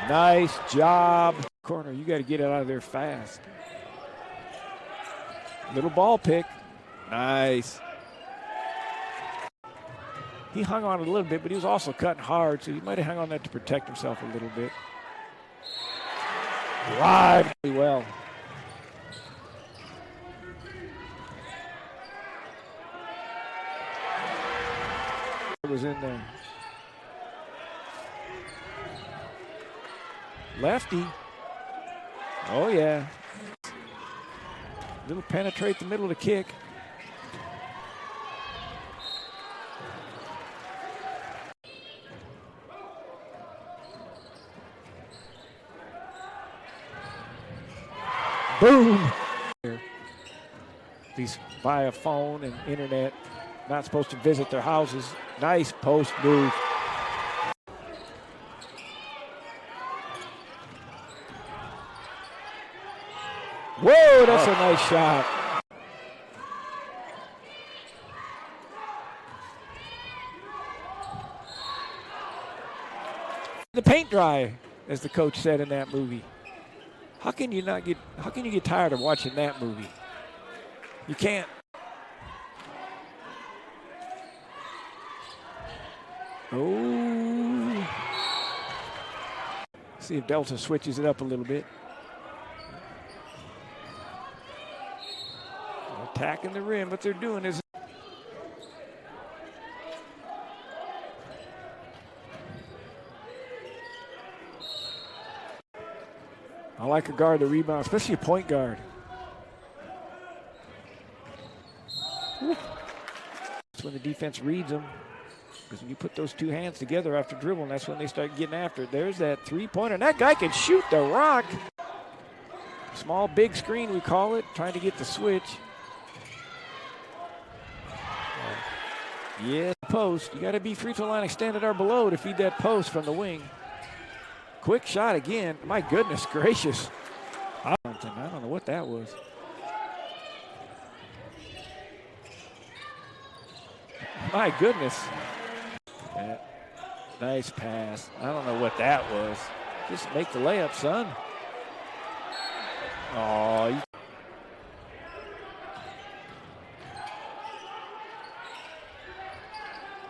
Nice job. Corner, you got to get it out of there fast. Little ball pick. Nice. He hung on a little bit, but he was also cutting hard, so he might have hung on that to protect himself a little bit. Drive really well. It was in there. Lefty. Oh, yeah. Little penetrate the middle of the kick. Boom. These via phone and internet. Not supposed to visit their houses. Nice post move. Whoa, that's a nice shot. The paint dry, as the coach said in that movie. How can you get tired of watching that movie? You can't. Oh. See if Delta switches it up a little bit. Attacking the rim, what they're doing is I like a guard to rebound, especially a point guard. Woo. That's when the defense reads them. Because when you put those two hands together after dribbling, that's when they start getting after it. There's that three-pointer. And that guy can shoot the rock. Small, big screen, we call it, trying to get the switch. Yes, post. You got to be free throw line extended or below to feed that post from the wing. Quick shot again. My goodness gracious. I don't know what that was. My goodness. Nice pass. I don't know what that was. Just make the layup, son. Oh,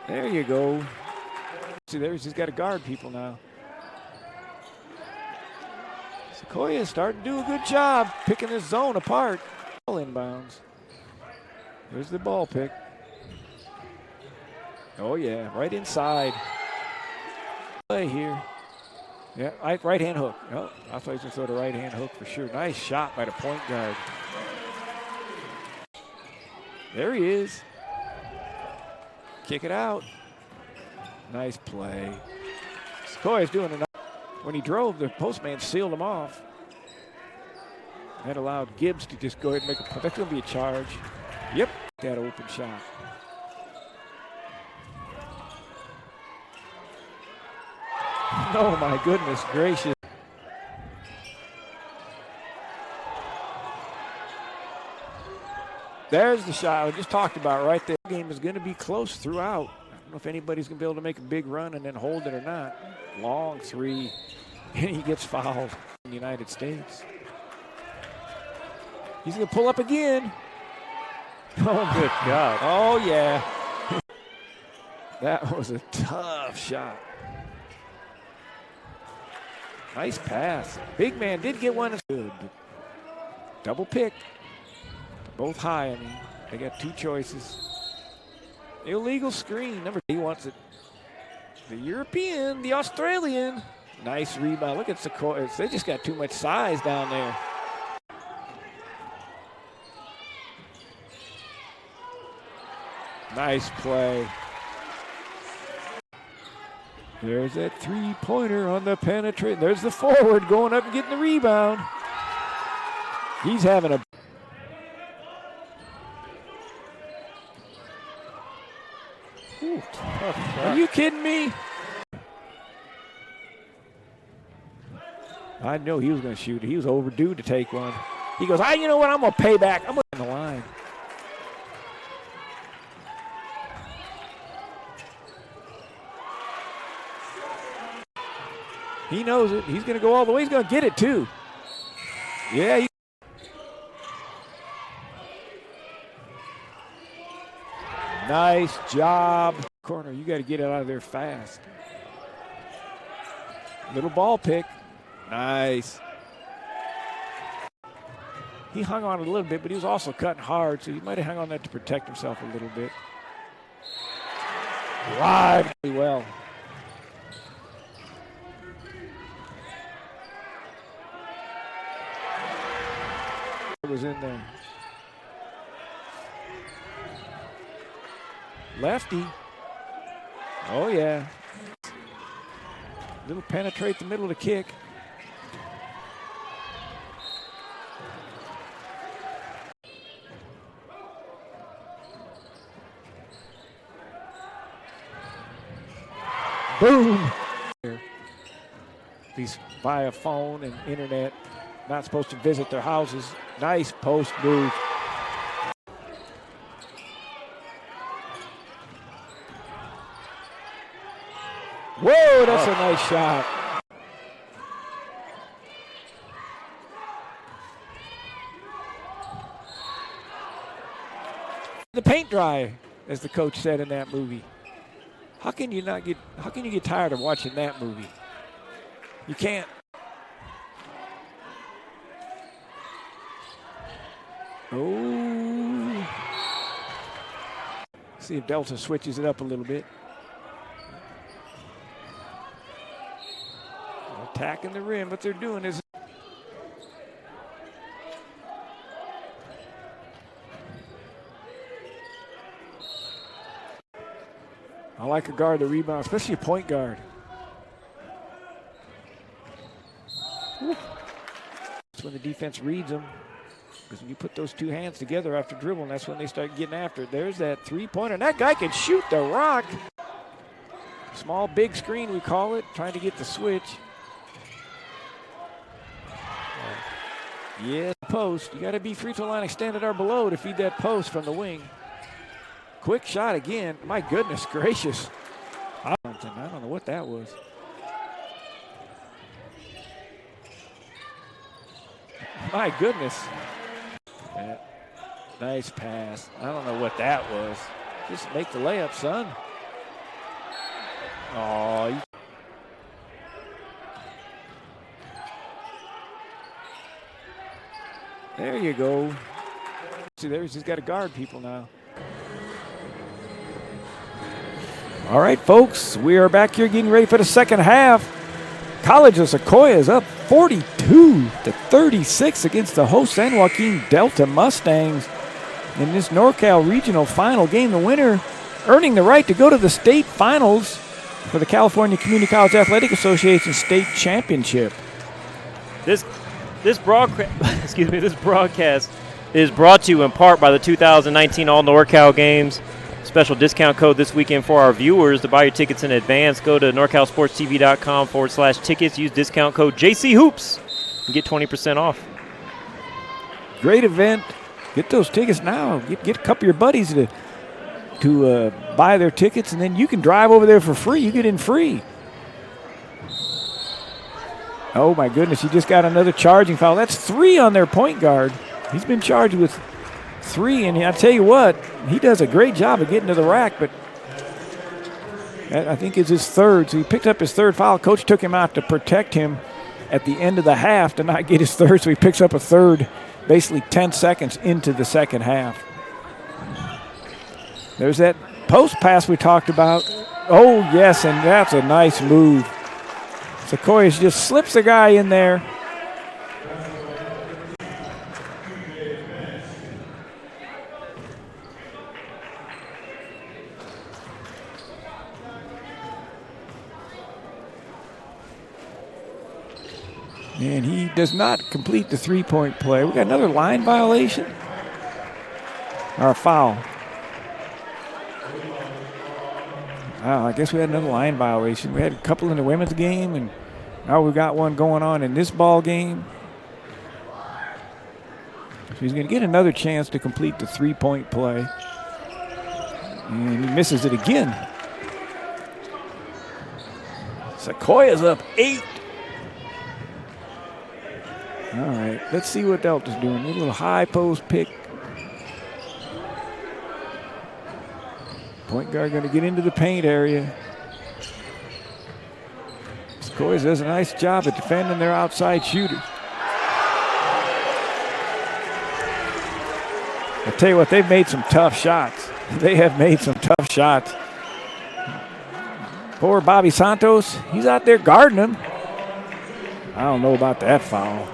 there you go. See, he's got to guard people now. Sequoias starting to do a good job picking this zone apart. Ball inbounds. There's the ball pick. Oh, yeah, right inside. Play here. Yeah, right hand hook. Oh, I thought he was going to throw the right hand hook for sure. Nice shot by the point guard. There he is. Kick it out. Nice play. Sequoias doing enough. When he drove, the postman sealed him off. That allowed Gibbs to just go ahead and make a point. That's going to be a charge. Yep, that open shot. Oh my goodness gracious. There's the shot I just talked about right there. The game is going to be close throughout. I don't know if anybody's going to be able to make a big run and then hold it or not. Long three, and he gets fouled in the United States. He's going to pull up again. Oh, good God. Oh, yeah. That was a tough shot. Nice pass. Big man did get one. Good. Double pick. Both high, I mean. They got two choices. Illegal screen. He wants it. The European, the Australian. Nice rebound. Look at Sequoias. They just got too much size down there. Nice play. There's that three-pointer on the penetrate. There's the forward going up and getting the rebound. He's having a... Ooh, are you kidding me? I know he was going to shoot it. He was overdue to take one. He goes, you know what? I'm going to pay back. I'm going to the line. He knows it. He's going to go all the way. He's going to get it, too. Yeah. Nice job. Corner, you got to get it out of there fast. Little ball pick. Nice. He hung on a little bit, but he was also cutting hard, so he might have hung on that to protect himself a little bit. Live really well. Was in there. Lefty. Oh yeah. Little penetrate the middle of the kick. Boom. These via phone and internet. Not supposed to visit their houses. Nice post move. Whoa, that's a nice shot. paint dry, as the coach said in that movie. How can you get tired of watching that movie? You can't. Oh. See if Delta switches it up a little bit. Attacking the rim. What they're doing is I like a guard to rebound, especially a point guard. That's when the defense reads them. Because when you put those two hands together after dribbling, that's when they start getting after it. There's that three-pointer. And that guy can shoot the rock. Small, big screen, we call it, trying to get the switch. Yes, post. You got to be free throw line extended or below to feed that post from the wing. Quick shot again. My goodness gracious. I don't know what that was. My goodness. Nice pass. I don't know what that was. Just make the layup, son. Oh. There you go. See, he's got to guard people now. All right, folks, we are back here getting ready for the second half. College of Sequoias up 42-36 against the host San Joaquin Delta Mustangs in this NorCal regional final game. The winner earning the right to go to the state finals for the California Community College Athletic Association state championship. This broadcast is brought to you in part by the 2019 All NorCal Games. Special discount code this weekend for our viewers. To buy your tickets in advance, go to NorCalSportsTV.com/tickets. Use discount code JCHoops and get 20% off. Great event. Get those tickets now. Get a couple of your buddies to buy their tickets, and then you can drive over there for free. You get in free. Oh, my goodness. He just got another charging foul. That's 3 on their point guard. He's been charged with 3, and I tell you what, he does a great job of getting to the rack, but I think it's his third. So he picked up his third foul. Coach took him out to protect him at the end of the half to not get his third, so he picks up a third basically 10 seconds into the second half. There's that post pass we talked about. Oh, yes, and that's a nice move. Sequoias just slips the guy in there. And he does not complete the three-point play. We got another line violation. Or a foul. Wow, I guess we had another line violation. We had a couple in the women's game, and now we've got one going on in this ball game. So he's going to get another chance to complete the three-point play. And he misses it again. Sequoia's up 8. All right, let's see what Delta's doing. A little high post pick. Point guard going to get into the paint area. Sequoias does a nice job at defending their outside shooters. I tell you what, they've made some tough shots. They have made some tough shots. Poor Bobby Santos, he's out there guarding him. I don't know about that foul.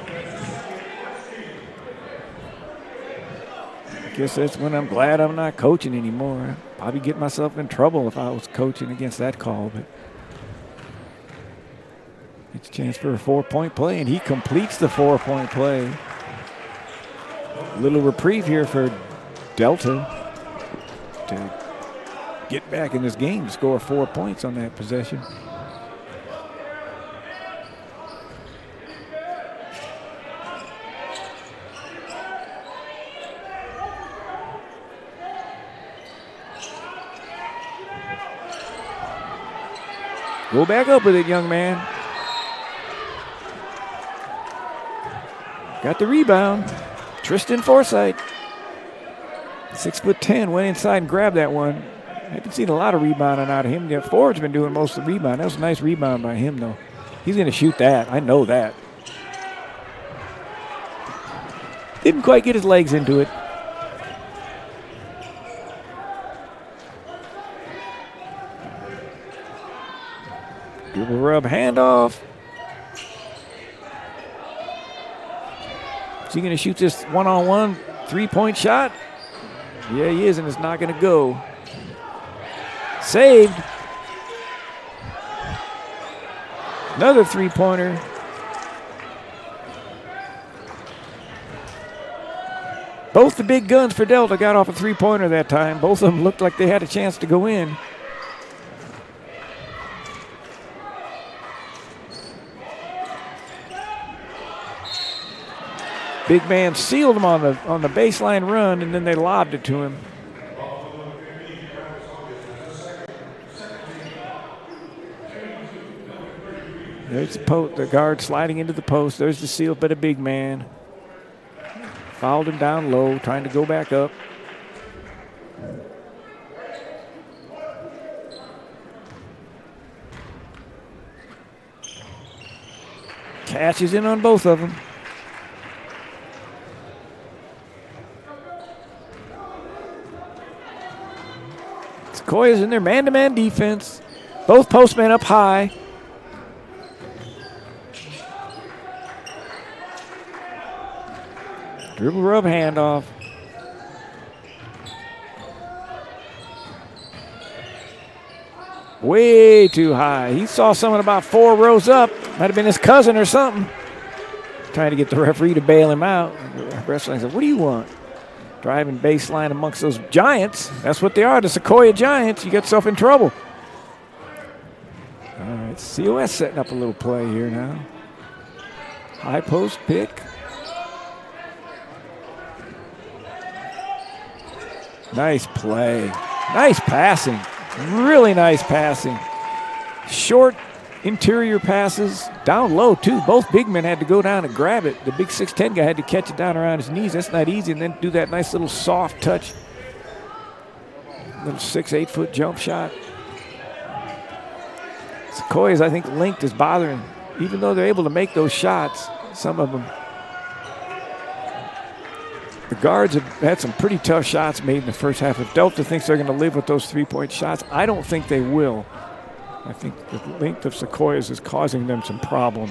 I guess that's when I'm glad I'm not coaching anymore. I'd probably get myself in trouble if I was coaching against that call, but it's a chance for a 4-point play, and he completes the 4-point play. A little reprieve here for Delta to get back in this game to score 4 points on that possession. Go back up with it, young man. Got the rebound. Tristan Forsythe. 6'10", went inside and grabbed that one. I haven't seen a lot of rebounding out of him. The forward's been doing most of the rebound. That was a nice rebound by him, though. He's going to shoot that. I know that. Didn't quite get his legs into it. Dribble rub, handoff. Is he going to shoot this one-on-one three-point shot? Yeah, he is, and it's not going to go. Saved. Another three-pointer. Both the big guns for Delta got off a three-pointer that time. Both of them looked like they had a chance to go in. Big man sealed him on the baseline run, and then they lobbed it to him. There's the guard sliding into the post. There's the seal by the big man. Fouled him down low, trying to go back up. Catches in on both of them. Sequoias in their man-to-man defense. Both postmen up high. Dribble rub handoff. Way too high. He saw someone about 4 rows up. Might have been his cousin or something. Trying to get the referee to bail him out. The referee said, "What do you want?" Driving baseline amongst those giants. That's what they are, the Sequoia Giants. You get yourself in trouble. All right, COS setting up a little play here now. High post pick. Nice play. Nice passing. Really nice passing. Short interior passes. Down low, too. Both big men had to go down and grab it. The big 6'10" guy had to catch it down around his knees. That's not easy. And then do that nice little soft touch. Little 6-8 foot jump shot. Sequoias, I think length is bothering. Even though they're able to make those shots, some of them. The guards have had some pretty tough shots made in the first half. If Delta thinks they're going to live with those three-point shots, I don't think they will. I think the length of Sequoias is causing them some problems.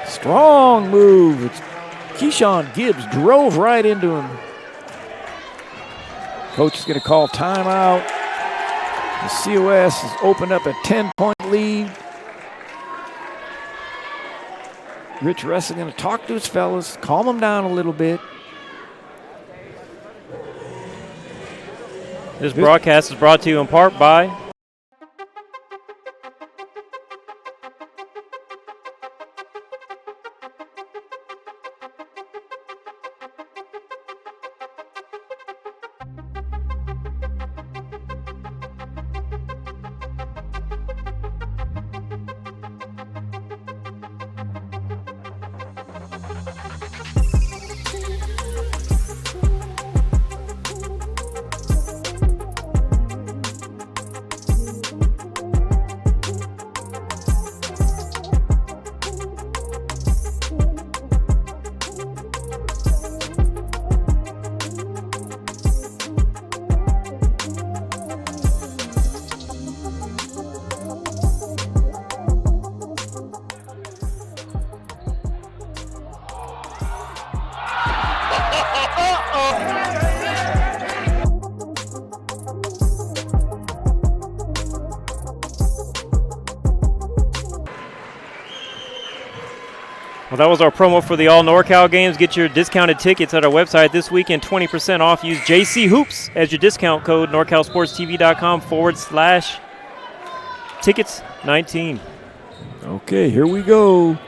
Strong move. Keyshawn Gibbs drove right into him. Coach is going to call timeout. The COS has opened up a 10-point lead. Rich Russ is going to talk to his fellas, calm them down a little bit. This broadcast is brought to you in part by Well, that was our promo for the all NorCal games. Get your discounted tickets at our website this weekend, 20% off. Use JC Hoops as your discount code, NorCalSportsTV.com/tickets19. Okay, here we go.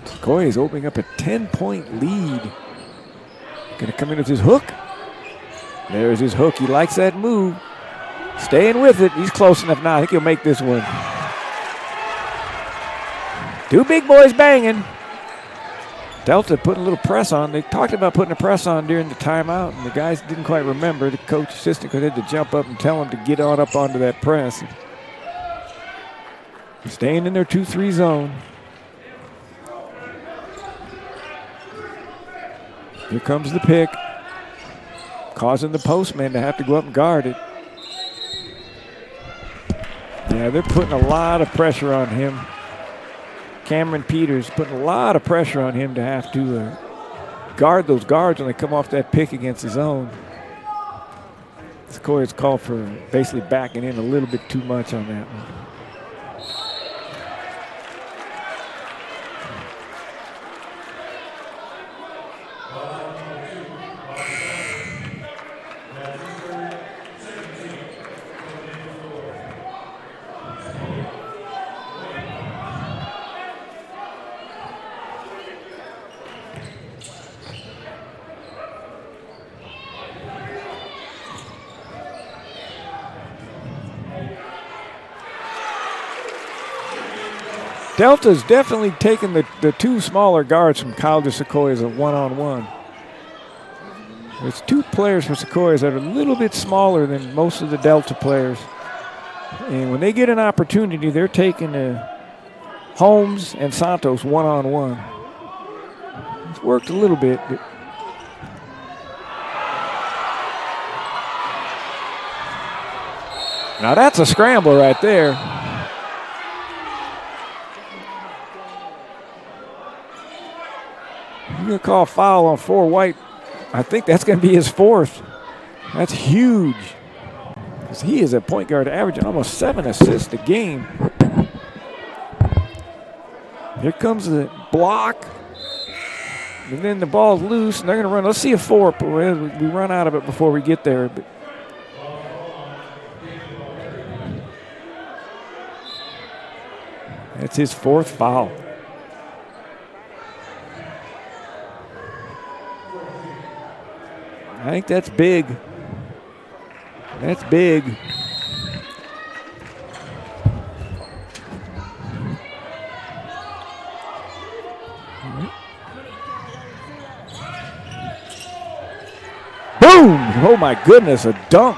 Sequoia is opening up a 10-point lead. Going to come in with his hook. There's his hook. He likes that move. Staying with it. He's close enough now. I think he'll make this one. Two big boys banging. Delta putting a little press on. They talked about putting a press on during the timeout, and the guys didn't quite remember. The coach, assistant coach had to jump up and tell them to get on up onto that press. Staying in their 2-3 zone. Here comes the pick, causing the postman to have to go up and guard it. Yeah, they're putting a lot of pressure on him. Cameron Peters putting a lot of pressure on him to have to guard those guards when they come off that pick against his own. Sequoias called for basically backing in a little bit too much on that one. Delta's definitely taken the two smaller guards from College of Sequoias a one-on-one. There's two players for Sequoias that are a little bit smaller than most of the Delta players. And when they get an opportunity, they're taking Holmes and Santos one-on-one. It's worked a little bit. But now that's a scramble right there. You're going to call a foul on 4 White. I think that's going to be his 4th. That's huge. Because he is a point guard averaging almost 7 assists a game. Here comes the block. And then the ball's loose, and they're going to run. Let's see a 4. We run out of it before we get there. But that's his 4th foul. I think that's big. That's big. Boom! Oh my goodness, a dunk.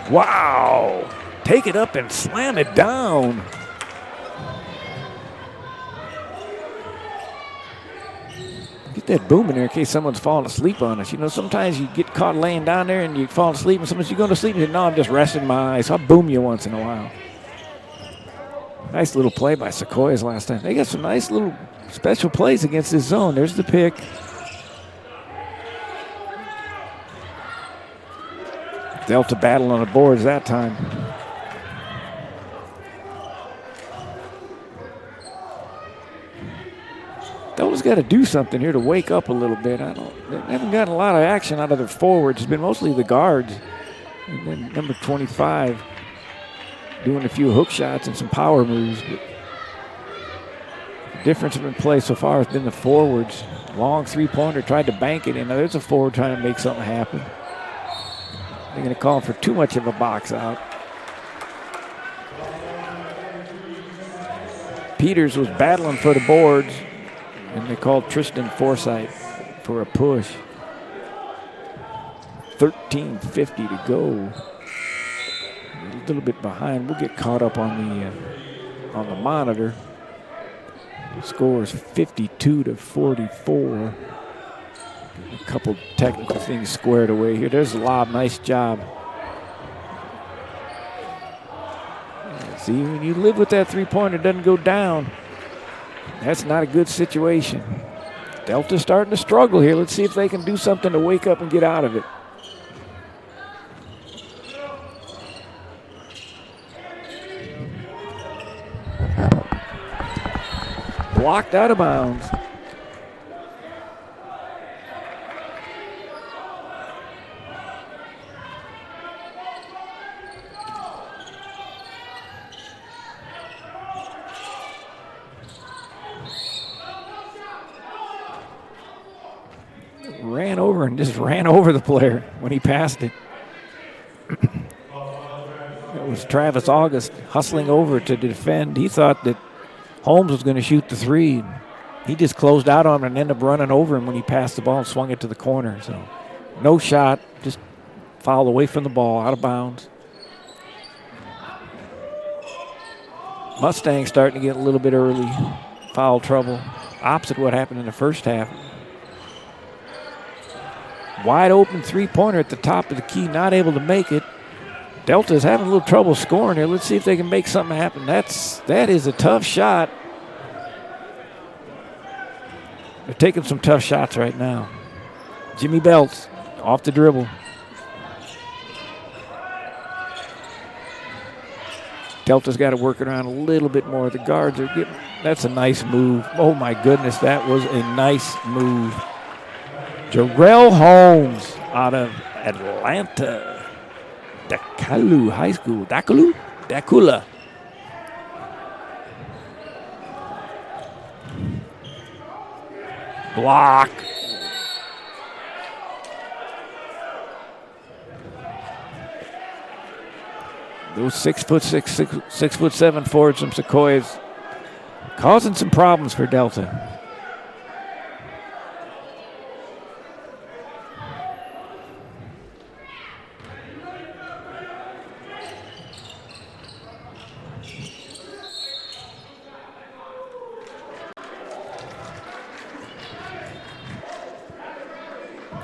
Wow. Take it up and slam it down. Get that boom in there in case someone's falling asleep on us. You know, sometimes you get caught laying down there and you fall asleep, and sometimes you go to sleep and you say, no, I'm just resting my eyes. So I'll boom you once in a while. Nice little play by Sequoias last time. They got some nice little special plays against this zone. There's the pick. Delta battle on the boards that time. Delta's got to do something here to wake up a little bit. They haven't gotten a lot of action out of their forwards. It's been mostly the guards. And then number 25 doing a few hook shots and some power moves. But the difference in play so far has been the forwards. Long three-pointer, tried to bank it in. Now there's a forward trying to make something happen. They're going to call for too much of a box out. Peters was battling for the boards, and they called Tristan Forsythe for a push. 13:50 to go. A little bit behind. We'll get caught up on the monitor. The score is 52-44. A couple technical things squared away here. There's a lob. Nice job. See, when you live with that three-pointer, it doesn't go down. That's not a good situation. Delta's starting to struggle here. Let's see if they can do something to wake up and get out of it. Blocked out of bounds. Ran over and just ran over the player when he passed it. It was Travis August hustling over to defend. He thought that Holmes was going to shoot the three. He just closed out on him and ended up running over him when he passed the ball and swung it to the corner. So no shot, just fouled away from the ball, out of bounds. Mustangs starting to get a little bit early foul trouble. Opposite what happened in the first half. Wide open three-pointer at the top of the key, not able to make it. Delta's having a little trouble scoring here. Let's see if they can make something happen. That is a tough shot. They're taking some tough shots right now. Jimmy Belts off the dribble. Delta's got to work it around a little bit more. The guards are getting, that's a nice move. Oh my goodness, that was a nice move. Jarrell Holmes out of Atlanta. Dakalu High School. Dakula. Block. Those 6'6", 6'7" forwards from Sequoias causing some problems for Delta.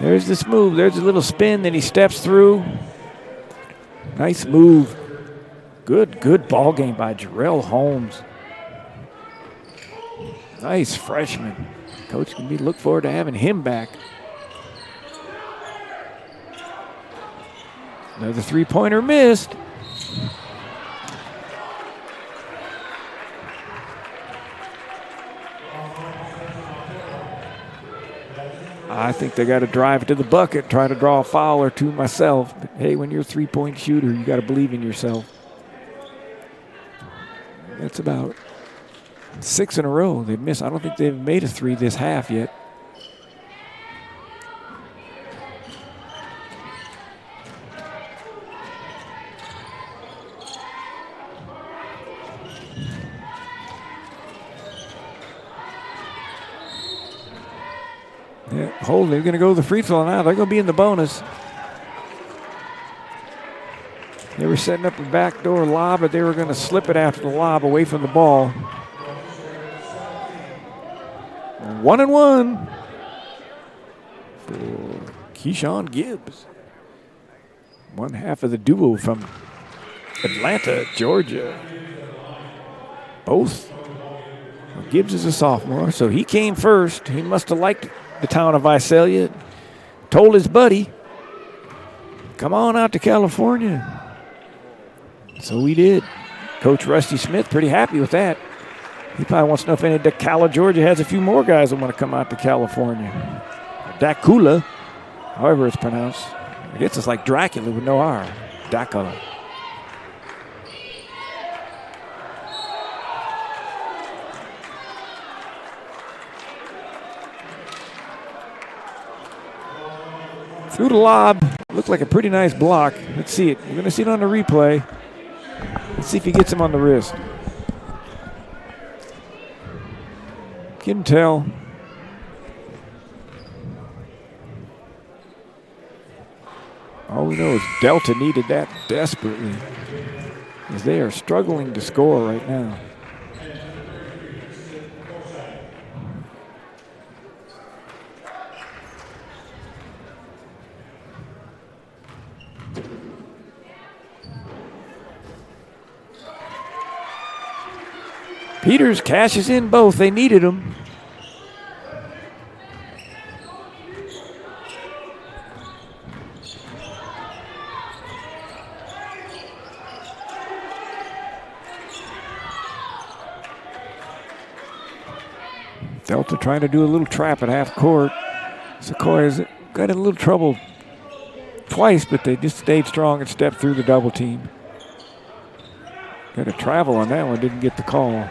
There's this move. There's a little spin, then he steps through. Nice move. Good ball game by Jarrell Holmes. Nice freshman. Coach can look forward to having him back. Another three-pointer missed. I think they got to drive it to the bucket, try to draw a foul or two myself. But hey, when you're a three-point shooter, you got to believe in yourself. That's about 6 in a row they've missed. I don't think they've made a three this half yet. Yeah, hold. They're going to go to the free throw now. They're going to be in the bonus. They were setting up a backdoor lob, but they were going to slip it after the lob away from the ball. 1-1 for Keyshawn Gibbs. One half of the duo from Atlanta, Georgia. Both. Gibbs is a sophomore, so he came first. He must have liked the town of Visalia. Told his buddy, come on out to California. So we did. Coach Rusty Smith pretty happy with that. He probably wants to know if any DeCala, Georgia has a few more guys that want to come out to California. Dakula, however it's pronounced. I guess it's like Dracula with no R. Dakula. Through the lob. Looked like a pretty nice block. Let's see it. We're going to see it on the replay. Let's see if he gets him on the wrist. Can tell. All we know is Delta needed that desperately, as they are struggling to score right now. Peters cashes in both. They needed him. Delta trying to do a little trap at half court. Sequoias got in a little trouble twice, but they just stayed strong and stepped through the double team. Got a travel on that one, didn't get the call.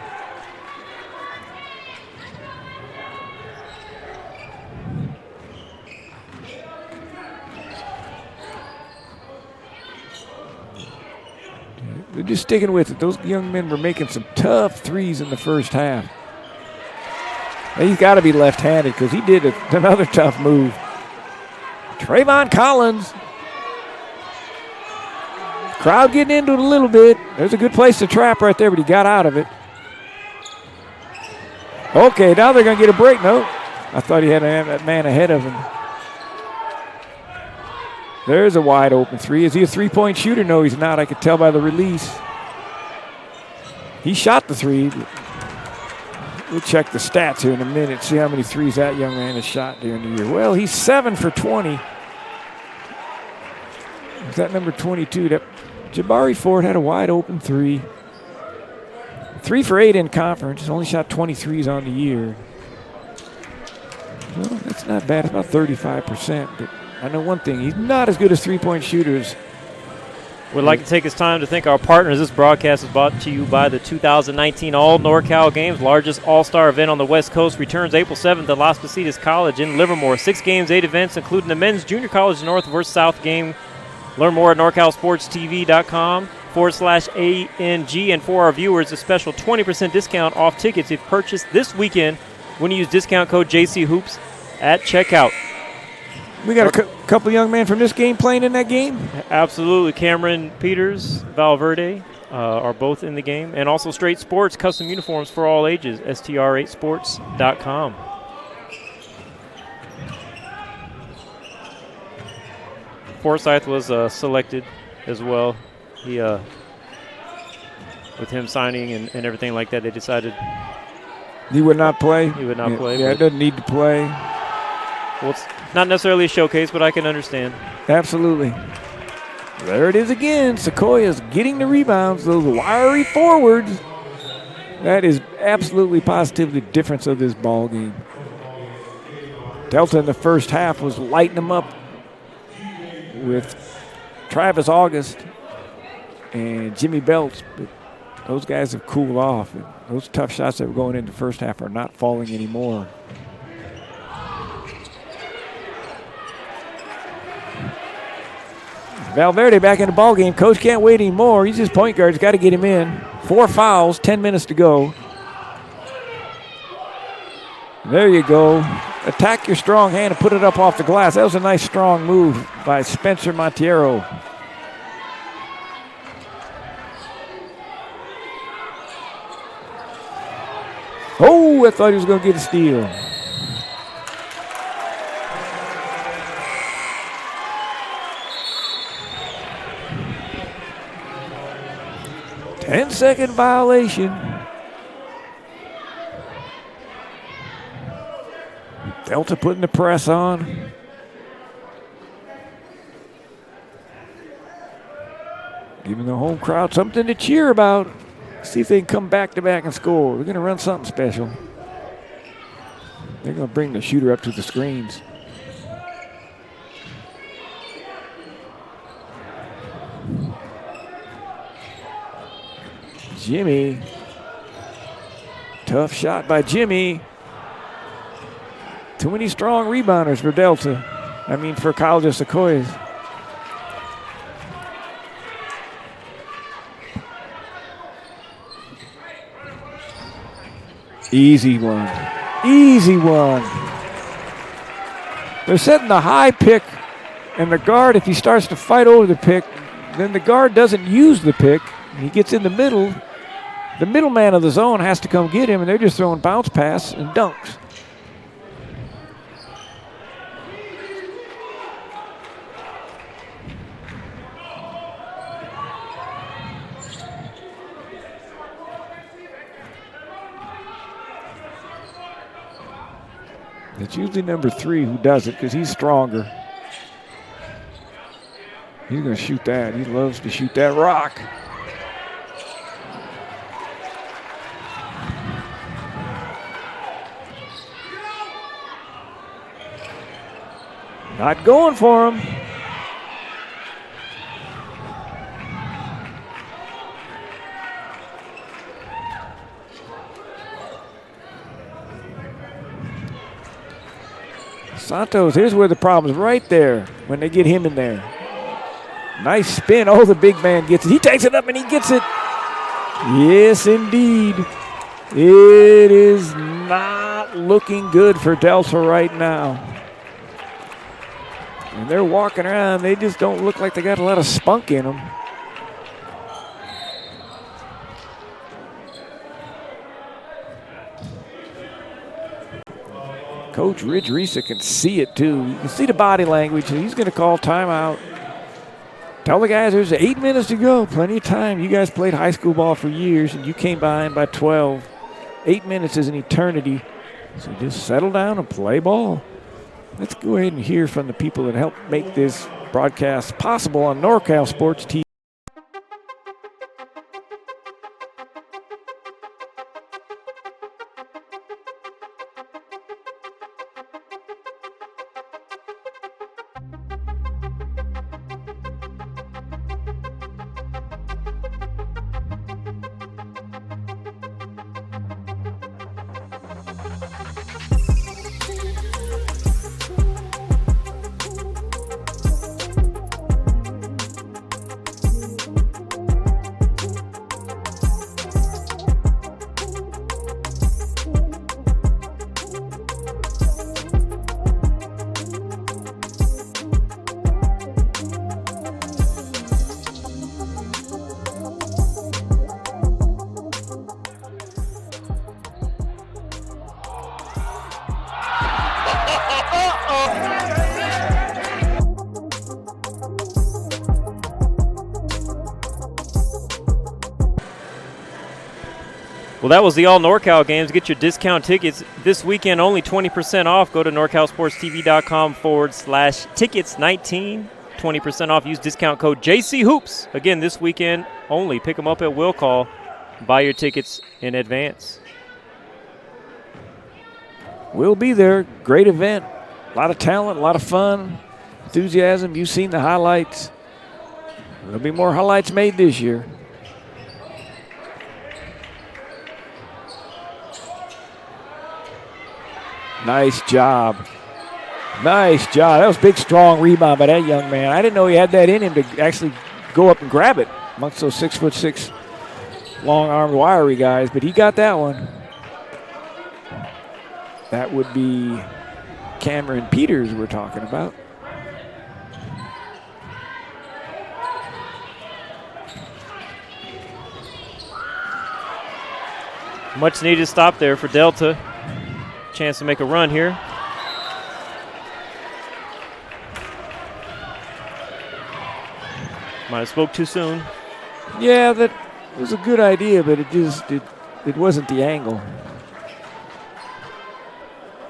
just sticking with it. Those young men were making some tough threes in the first half. He's got to be left-handed because he did another tough move. Trayvon Collins. Crowd getting into it a little bit. There's a good place to trap right there, but he got out of it. Okay, now they're going to get a break. No, I thought he had that man ahead of him. There's a wide open three. Is he a three-point shooter? No, he's not. I could tell by the release. He shot the three. We'll check the stats here in a minute, see how many threes that young man has shot during the year. Well, he's 7 for 20. Is that number 22? Jabari Ford had a wide open three. 3 for 8 in conference. Only shot 23s on the year. Well, that's not bad. It's about 35%. But I know one thing. He's not as good as three-point shooters. We'd like to take this time to thank our partners. This broadcast is brought to you by the 2019 All NorCal Games, largest all-star event on the West Coast. Returns April 7th at Las Positas College in Livermore. 6 games, 8 events, including the men's junior college North versus South game. Learn more at NorCalSportsTV.com/ANG. And for our viewers, a special 20% discount off tickets if purchased this weekend when you use discount code JCHoops at checkout. We got a couple young men from this game playing in that game? Absolutely. Cameron Peters, Valverde are both in the game. And also Straight Sports, custom uniforms for all ages, str8sports.com. Forsyth was selected as well. He, with him signing and everything like that, they decided he would not play. He would not play. Yeah, it doesn't need to play. Well, it's not necessarily a showcase, but I can understand. Absolutely. There it is again. Sequoias getting the rebounds. Those wiry forwards. That is absolutely positively the difference of this ball game. Delta in the first half was lighting them up with Travis August and Jimmy Belts. But those guys have cooled off. And those tough shots that were going in the first half are not falling anymore. Valverde back in the ball game. Coach can't wait anymore. He's his point guard. He's got to get him in. 4 fouls, 10 minutes to go. There you go. Attack your strong hand and put it up off the glass. That was a nice strong move by Spencer Montiero. Oh, I thought he was going to get a steal. Ten-second violation. Delta putting the press on. Giving the home crowd something to cheer about. See if they can come back-to-back and score. We're going to run something special. They're going to bring the shooter up to the screens. Jimmy. Tough shot by Jimmy. Too many strong rebounders for Delta. I mean, for College of Sequoias. Easy one. Easy one. They're setting the high pick, and the guard, if he starts to fight over the pick, then the guard doesn't use the pick. He gets in the middle. The middleman of the zone has to come get him, and they're just throwing bounce pass and dunks. It's usually number 3 who does it because he's stronger. He's going to shoot that. He loves to shoot that rock. Not going for him. Santos, here's where the problem is right there when they get him in there. Nice spin. Oh, the big man gets it. He takes it up and he gets it. Yes, indeed. It is not looking good for Delta right now. And they're walking around. They just don't look like they got a lot of spunk in them. Coach Ridge Risa can see it too. You can see the body language. He's going to call timeout. Tell the guys there's 8 minutes to go. Plenty of time. You guys played high school ball for years, and you came behind by 12. 8 minutes is an eternity. So just settle down and play ball. Let's go ahead and hear from the people that helped make this broadcast possible on NorCal Sports TV. Well, that was the all NorCal games. Get your discount tickets this weekend, only 20% off. Go to NorCalSportsTV.com/tickets19. 20% off. Use discount code JCHoops. Again, this weekend only. Pick them up at will call. Buy your tickets in advance. We'll be there. Great event. A lot of talent, a lot of fun, enthusiasm. You've seen the highlights. There'll be more highlights made this year. Nice job. Nice job. That was a big, strong rebound by that young man. I didn't know he had that in him to actually go up and grab it amongst those 6'6", long-armed, wiry guys, but he got that one. That would be Cameron Peters we're talking about. Much needed stop there for Delta. Chance to make a run here. Might have spoke too soon. Yeah, that was a good idea, but it wasn't the angle.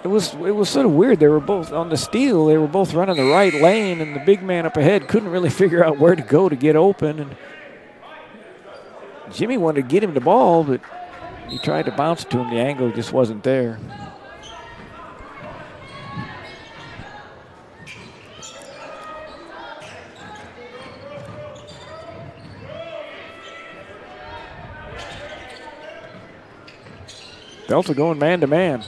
It was sort of weird. They were both on the steal. They were both running the right lane, and the big man up ahead couldn't really figure out where to go to get open. And Jimmy wanted to get him the ball, but he tried to bounce to him. The angle just wasn't there. Delta going man-to-man.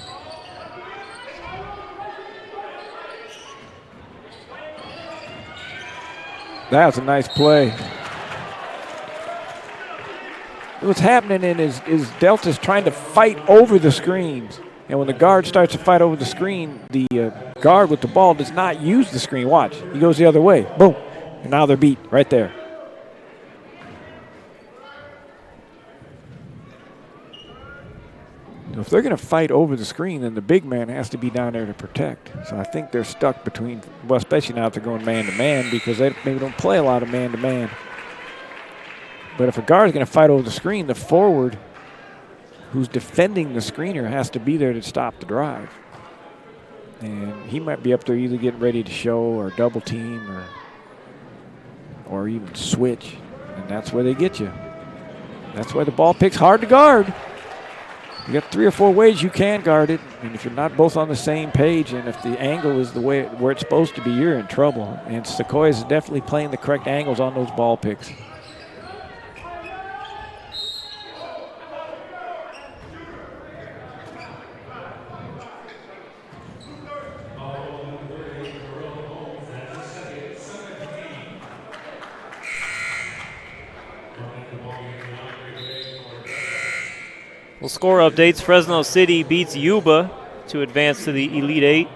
That was a nice play. What's happening is Delta's trying to fight over the screens. And when the guard starts to fight over the screen, the guard with the ball does not use the screen. Watch, he goes the other way. Boom. And now they're beat right there. If they're going to fight over the screen, then the big man has to be down there to protect. So I think they're stuck between, well, especially now if they're going man-to-man, because they maybe don't play a lot of man-to-man. But if a guard is going to fight over the screen, the forward who's defending the screener has to be there to stop the drive. And he might be up there either getting ready to show or double team or even switch. And that's where they get you. That's why the ball pick's hard to guard. You got 3 or 4 ways you can guard it, and if you're not both on the same page, and if the angle is the way where it's supposed to be, you're in trouble. And Sequoias is definitely playing the correct angles on those ball picks. Well, score updates. Fresno City beats Yuba to advance to the Elite Eight.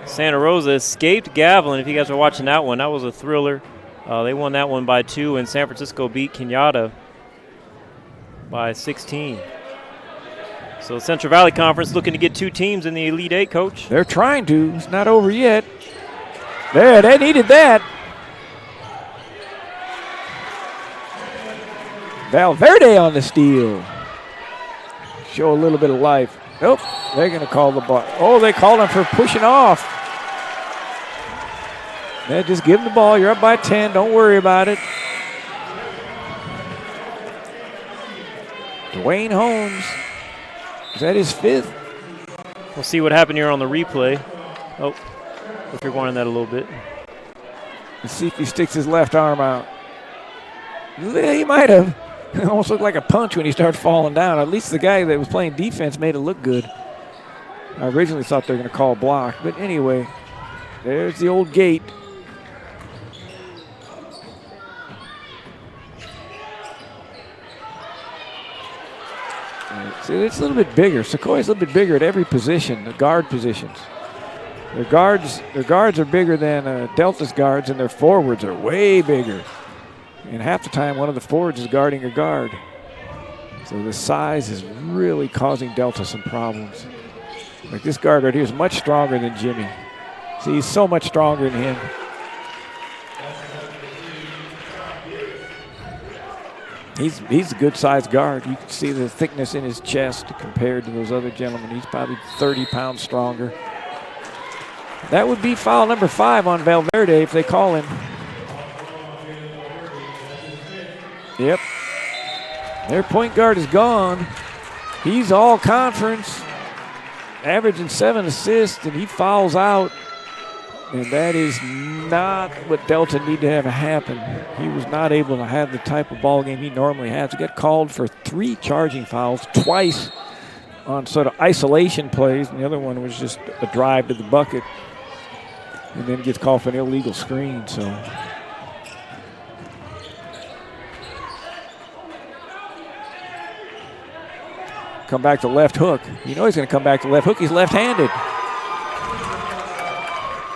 Santa Rosa escaped Gavilan, if you guys are watching that one. That was a thriller. They won that one by 2, and San Francisco beat Kenyatta by 16. So the Central Valley Conference looking to get 2 teams in the Elite Eight, Coach. They're trying to. It's not over yet. There, they needed that. Valverde on the steal. Show a little bit of life. Nope, they're going to call the ball. Oh, they called him for pushing off. Yeah, just give him the ball. You're up by 10. Don't worry about it. Dwayne Holmes. Is that his 5th? We'll see what happened here on the replay. Oh, if you're wanting that a little bit. Let's see if he sticks his left arm out. Yeah, he might have. It almost looked like a punch when he started falling down. At least the guy that was playing defense made it look good. I originally thought they were going to call block. But anyway, there's the old gate. See, it's a little bit bigger. Sequoia's a little bit bigger at every position, the guard positions. Their guards are bigger than Delta's guards, and their forwards are way bigger. And half the time, one of the forwards is guarding a guard. So the size is really causing Delta some problems. Like this guard right here is much stronger than Jimmy. See, he's so much stronger than him. He's a good-sized guard. You can see the thickness in his chest compared to those other gentlemen. He's probably 30 pounds stronger. That would be foul number 5 on Valverde if they call him. Yep. Their point guard is gone. He's all conference, averaging 7 assists, and he fouls out. And that is not what Delta need to have happen. He was not able to have the type of ball game he normally has. He got called for 3 charging fouls, twice on sort of isolation plays, and the other one was just a drive to the bucket. And then gets called for an illegal screen, so. Come back to left hook. You know he's going to come back to left hook. He's left-handed.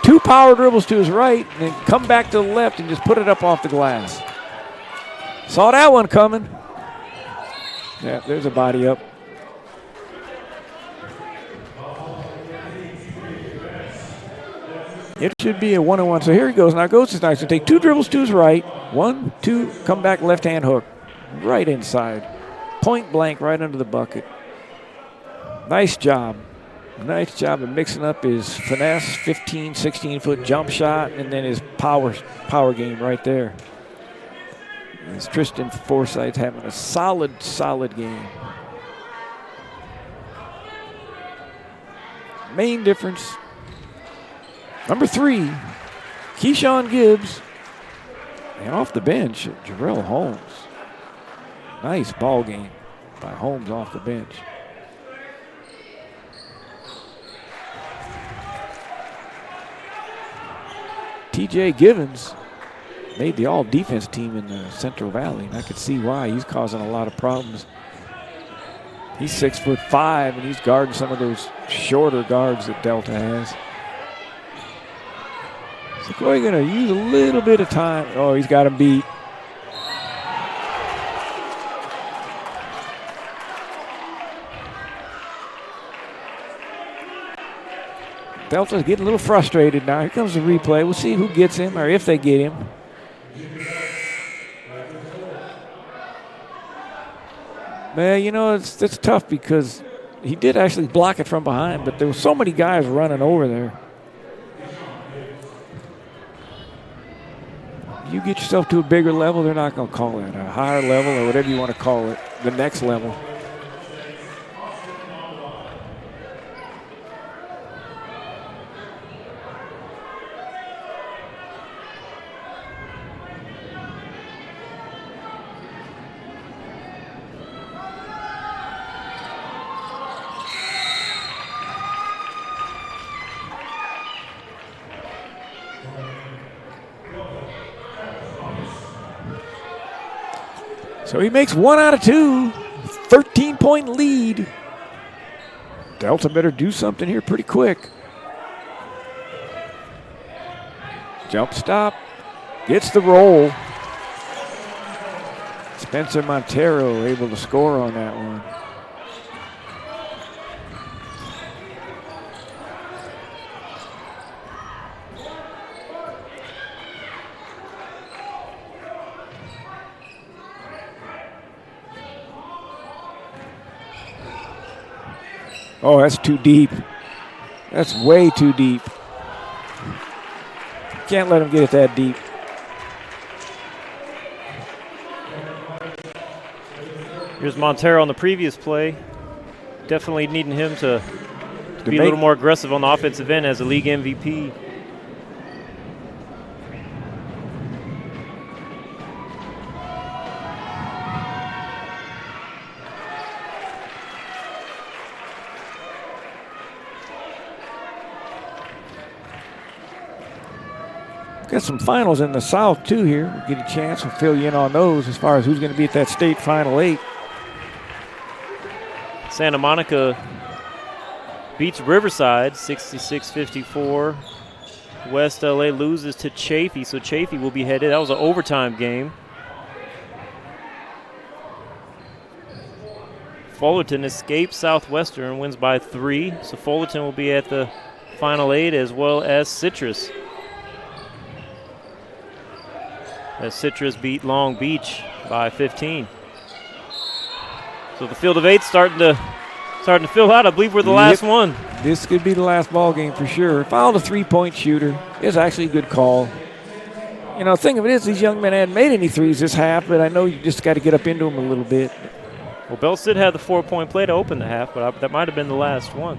2 power dribbles to his right, and then come back to the left and just put it up off the glass. Saw that one coming. Yeah, there's a body up. It should be a 1-on-1. So here he goes. Now goes to Snipes and take 2 dribbles to his right. 1, 2, come back left-hand hook. Right inside. Point blank right under the bucket. Nice job. Nice job of mixing up his finesse, 15, 16-foot jump shot, and then his power game right there. As Tristan Forsythe's having a solid game. Main difference. Number 3, Keyshawn Gibbs. And off the bench, Jarrell Holmes. Nice ball game by Holmes off the bench. T.J. Givens made the all-defense team in the Central Valley, and I could see why. He's causing a lot of problems. He's 6'5", and he's guarding some of those shorter guards that Delta has. Sequoia going to use a little bit of time. Oh, he's got him beat. Delta's getting a little frustrated now. Here comes the replay. We'll see who gets him or if they get him. Man, you know, it's tough because he did actually block it from behind, but there were so many guys running over there. You get yourself to a bigger level, they're not going to call it. A higher level or whatever you want to call it, the next level. So he makes 1 out of 2, 13 3-point lead. Delta better do something here pretty quick. Jump stop. Gets the roll. Spencer Montero able to score on that one. Oh, that's too deep. That's way too deep. Can't let him get it that deep. Here's Montero on the previous play. Definitely needing him to be a little more aggressive on the offensive end as a league MVP. Got some finals in the South, too, here. We'll get a chance to fill you in on those as far as who's going to be at that state Final 8. Santa Monica beats Riverside 66-54. West LA loses to Chaffee, so Chaffee will be headed. That was an overtime game. Fullerton escapes Southwestern and wins by 3, so Fullerton will be at the Final 8 as well as Citrus. As Citrus beat Long Beach by 15. So the field of 8 starting to fill out. I believe we're the last one. This could be the last ball game for sure. Fouled a 3-point shooter. It's actually a good call. You know, the thing of it is, these young men hadn't made any threes this half, but I know you just got to get up into them a little bit. Well, Bell Cid had the 4-point play to open the half, but that might have been the last one.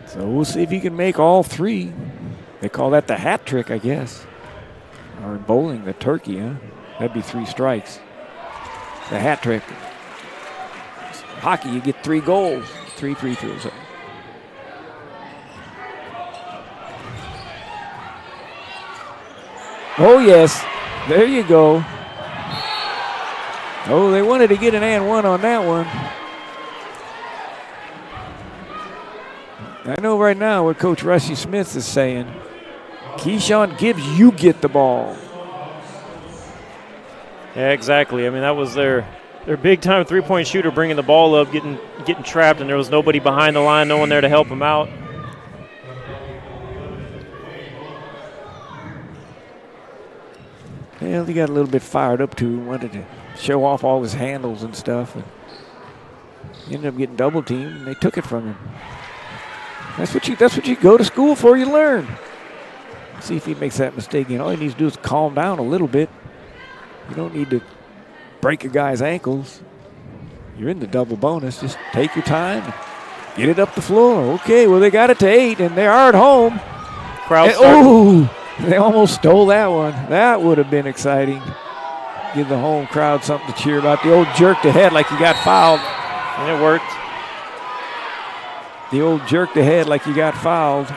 So we'll see if he can make all 3. They call that the hat trick, I guess. Or in bowling, the turkey, huh? That'd be 3 strikes. The hat trick. Hockey, you get 3 goals, 3 free throws. Oh, yes. There you go. Oh, they wanted to get an and one on that one. I know right now what Coach Rusty Smith is saying. Keyshawn Gibbs, you get the ball. Yeah, exactly. I mean, that was their big-time three-point shooter bringing the ball up, getting trapped, and there was nobody behind the line, no one there to help him out. Well, he got a little bit fired up too. Wanted to show off all his handles and stuff. And he ended up getting double teamed, and they took it from him. That's what you go to school for. You learn. See if he makes that mistake. All he needs to do is calm down a little bit. You don't need to break a guy's ankles. You're in the double bonus. Just take your time. Get it up the floor. Okay, well, they got it to 8, and they are at home. They almost stole that one. That would have been exciting. Give the home crowd something to cheer about. The old jerk to head like you got fouled. And it worked. The old jerk to head like you got fouled.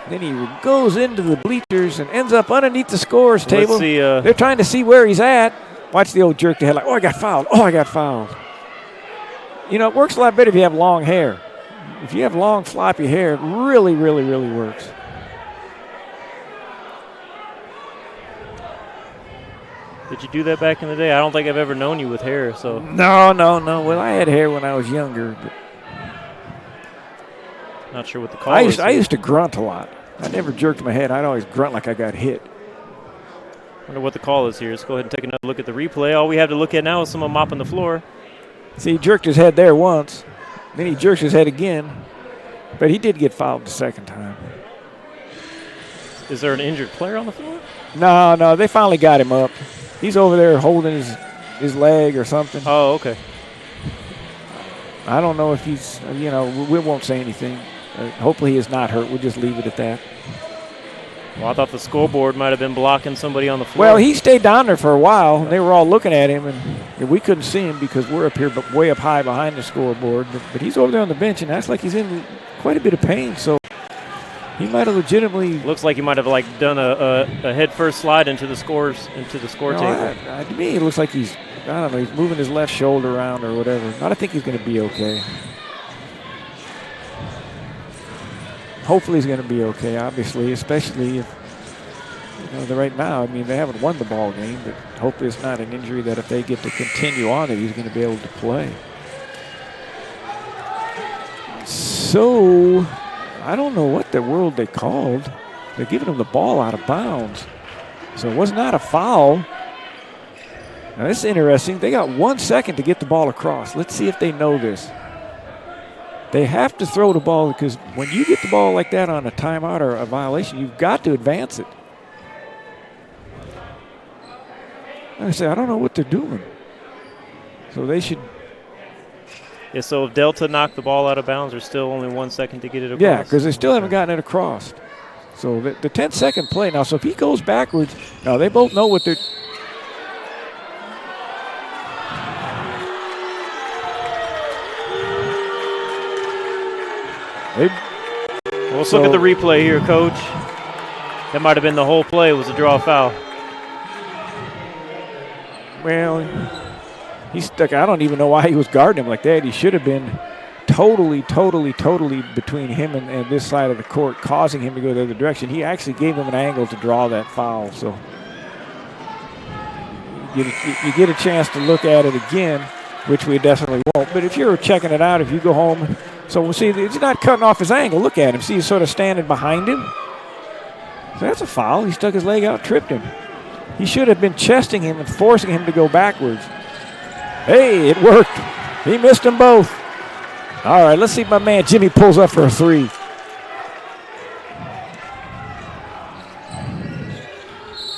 Then he goes into the bleachers and ends up underneath the scores table. They're trying to see where he's at. Watch the old jerk to head like, oh, I got fouled. Oh, I got fouled. You know, it works a lot better if you have long hair. If you have long, floppy hair, it really, really, really works. Did you do that back in the day? I don't think I've ever known you with hair. So No. Well, I had hair when I was younger. But not sure what the call is. I used to grunt a lot. I never jerked my head. I'd always grunt like I got hit. Wonder what the call is here. Let's go ahead and take another look at the replay. All we have to look at now is someone mopping the floor. See, he jerked his head there once. Then he jerks his head again. But he did get fouled the second time. Is there an injured player on the floor? No. They finally got him up. He's over there holding his leg or something. Oh, okay. I don't know if he's, we won't say anything. Hopefully he is not hurt. We'll just leave it at that. Well, I thought the scoreboard might have been blocking somebody on the floor. Well, he stayed down there for a while, and they were all looking at him, and we couldn't see him because we're up here but way up high behind the scoreboard. But he's over there on the bench, and acts like he's in quite a bit of pain, so he might have legitimately. Looks like he might have done a head first slide into the score table. To me, it looks like he's moving his left shoulder around or whatever. But I think he's going to be okay. Hopefully he's going to be okay, obviously, especially if, right now, they haven't won the ball game, but hopefully it's not an injury that if they get to continue on that he's going to be able to play. So, I don't know what the world they called. They're giving him the ball out of bounds. So it was not a foul. Now this is interesting. They got 1 second to get the ball across. Let's see if they know this. They have to throw the ball because when you get the ball like that on a timeout or a violation, you've got to advance it. Like I say, I don't know what they're doing. So they should. Yeah, so if Delta knocked the ball out of bounds, there's still only 1 second to get it across. Yeah, because they still haven't gotten it across. So the 10-second play. Now, so if he goes backwards, now they both know what they're. Well, let's look at the replay here, Coach. That might have been the whole play, was a draw foul. Well, he's stuck. I don't even know why he was guarding him like that. He should have been totally between him and this side of the court, causing him to go the other direction. He actually gave him an angle to draw that foul. So you get a chance to look at it again, which we definitely won't. But if you're checking it out, if you go home, so we'll see, he's not cutting off his angle. Look at him. See, he's sort of standing behind him. So that's a foul. He stuck his leg out, tripped him. He should have been chesting him and forcing him to go backwards. Hey, it worked. He missed them both. All right, let's see if my man Jimmy pulls up for a three.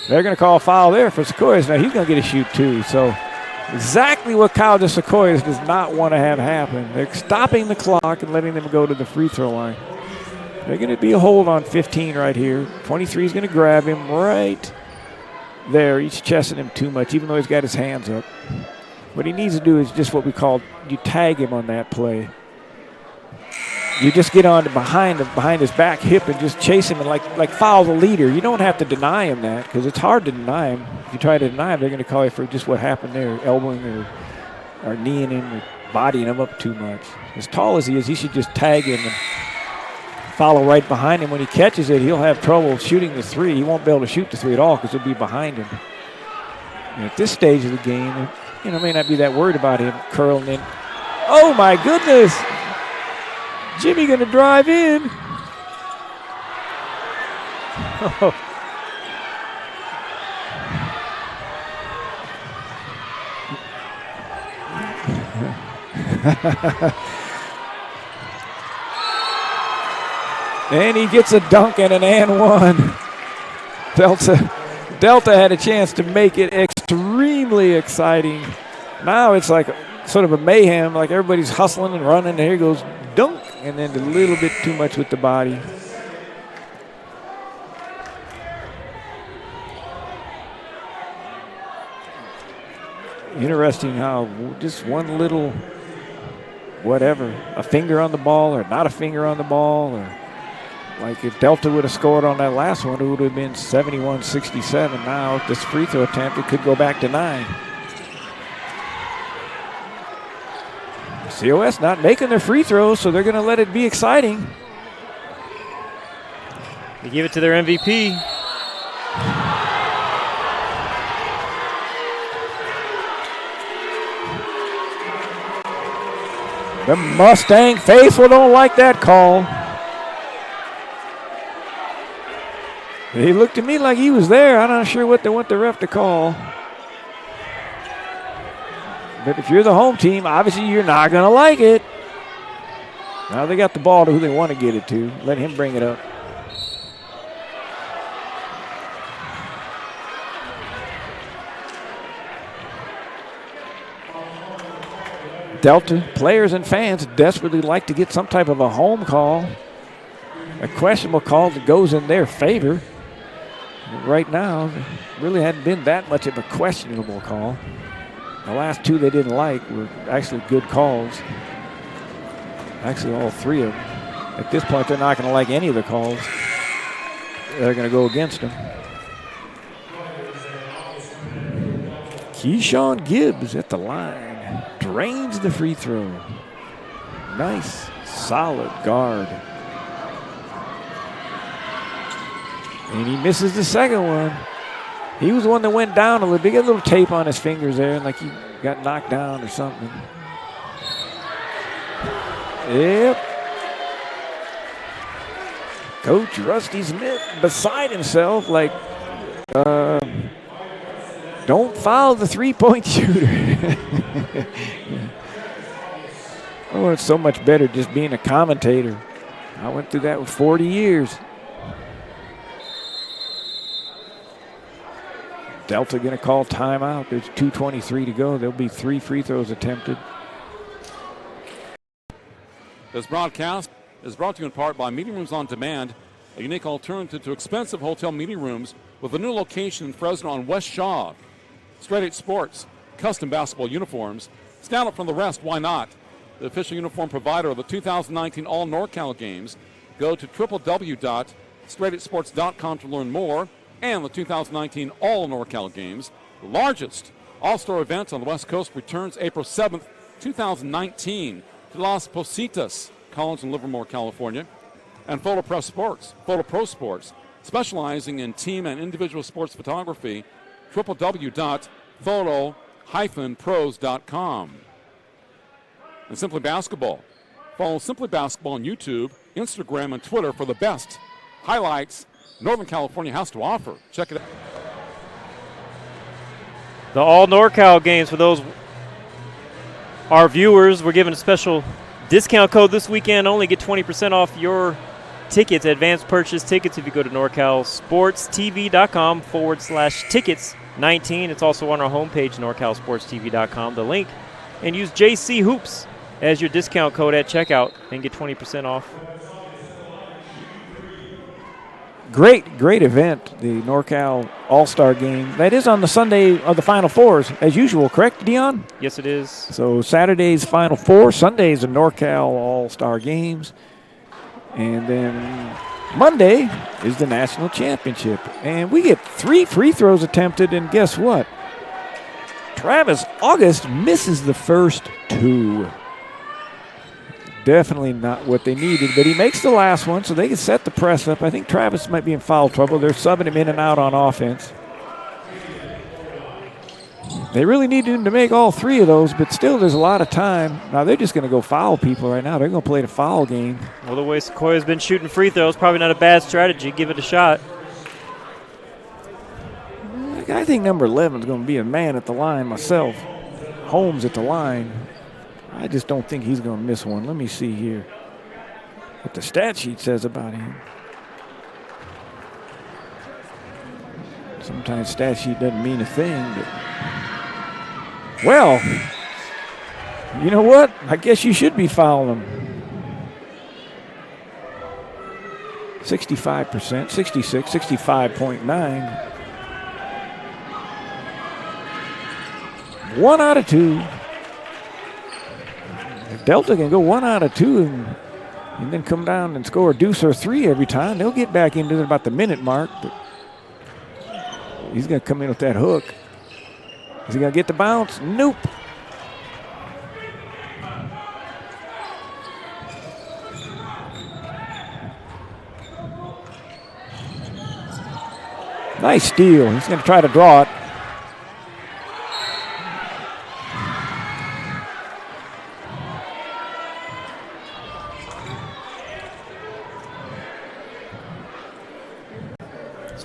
They're going to call a foul there for Sequoias. Now he's going to get a shoot too. So exactly what Kyle de Sequoias does not want to have happen. They're stopping the clock and letting them go to the free throw line. They're going to be a hold on 15 right here. 23 is going to grab him right there. He's chesting him too much, even though he's got his hands up. What he needs to do is just what we call, you tag him on that play. You just get on behind his back hip and just chase him and like foul the leader. You don't have to deny him that because it's hard to deny him. If you try to deny him, they're going to call you for just what happened there, elbowing or kneeing him or bodying him up too much. As tall as he is, he should just tag him and follow right behind him. When he catches it, he'll have trouble shooting the three. He won't be able to shoot the three at all because he'll be behind him. And at this stage of the game, may not be that worried about him curling in. Oh, my goodness. Jimmy going to drive in. And he gets a dunk and an and one. Delta had a chance to make it extremely exciting. Now it's like sort of a mayhem, like everybody's hustling and running, and here goes dunk, and then a little bit too much with the body. Interesting how just one little whatever, a finger on the ball or not a finger on the ball, or like if Delta would have scored on that last one, it would have been 71-67. Now this free throw attempt, it could go back to 9. COS not making their free throws, so they're going to let it be exciting. They give it to their MVP. The Mustang faithful don't like that call. He looked at me like he was there. I'm not sure what they want the ref to call. But if you're the home team, obviously you're not going to like it. Now they got the ball to who they want to get it to. Let him bring it up. Delta players and fans desperately like to get some type of a home call, a questionable call that goes in their favor. Right now, there really hadn't been that much of a questionable call. The last two they didn't like were actually good calls. Actually, all three of them. At this point, they're not going to like any of the calls. They're going to go against them. Keyshawn Gibbs at the line. Drains the free throw. Nice, solid guard. And he misses the second one. He was the one that went down a little bit. He got a little tape on his fingers there, like he got knocked down or something. Yep. Coach Rusty Smith beside himself, like, don't foul the three-point shooter. Oh, it's so much better just being a commentator. I went through that with 40 years. Delta going to call timeout. There's 2:23 to go. There'll be 3 free throws attempted. This broadcast is brought to you in part by Meeting Rooms on Demand, a unique alternative to expensive hotel meeting rooms with a new location in Fresno on West Shaw. Straight 8 Sports, custom basketball uniforms. Stand up from the rest, why not? The official uniform provider of the 2019 All NorCal Games. Go to www.straight8sports.com to learn more. And the 2019 All NorCal Games, the largest all-star event on the West Coast, returns April 7th, 2019 to Las Positas College in Livermore, California. And Photo Pro Sports, specializing in team and individual sports photography, www.photo-pros.com. And Simply Basketball. Follow Simply Basketball on YouTube, Instagram, and Twitter for the best highlights Northern California has to offer. Check it out. The All NorCal Games, for those our viewers, we're giving a special discount code this weekend. Only get 20% off your tickets, advanced purchase tickets, if you go to NorCalSportsTV.com/tickets19. It's also on our homepage, NorCalSportsTV.com, the link. And use JC Hoops as your discount code at checkout and get 20% off. Great event, the NorCal All-Star Game. That is on the Sunday of the Final Fours, as usual, correct, Dion? Yes, it is. So Saturday's Final Four, Sunday's the NorCal All-Star Games. And then Monday is the National Championship. And we get 3 free throws attempted, and guess what? Travis August misses the first 2. Definitely not what they needed, but he makes the last one so they can set the press up. I think Travis might be in foul trouble. They're subbing him in and out on offense. They really need him to make all 3 of those, but still there's a lot of time. Now they're just going to go foul people right now. They're going to play the foul game. Well, the way Sequoia's been shooting free throws, probably not a bad strategy. Give it a shot. I think number 11 is going to be a man at the line myself. Holmes at the line. I just don't think he's going to miss one. Let me see here what the stat sheet says about him. Sometimes stat sheet doesn't mean a thing, but well, you know what? I guess you should be fouling him. 65%, 66, 65.9. 1 out of 2. If Delta can go 1 out of 2 and then come down and score a deuce or 3 every time, they'll get back into it about the minute mark. But he's going to come in with that hook. Is he going to get the bounce? Nope. Nice steal. He's going to try to draw it.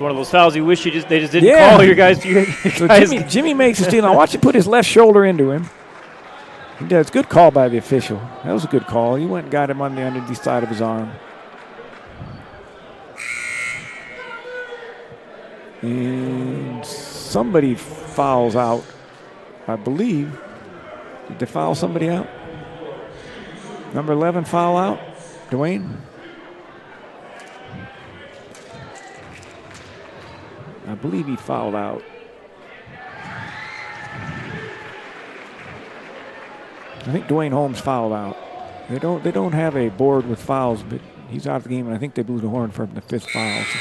One of those fouls you wish they just didn't call your guys. So Jimmy makes a steal. Now watch him put his left shoulder into him. He does. Good call by the official. That was a good call. He went and got him on the underneath side of his arm. And somebody fouls out, I believe. Did they foul somebody out? Number 11 foul out? Dwayne? believe he fouled out. I think Dwayne Holmes fouled out. They don't have a board with fouls, but he's out of the game, and I think they blew the horn for the 5th foul. So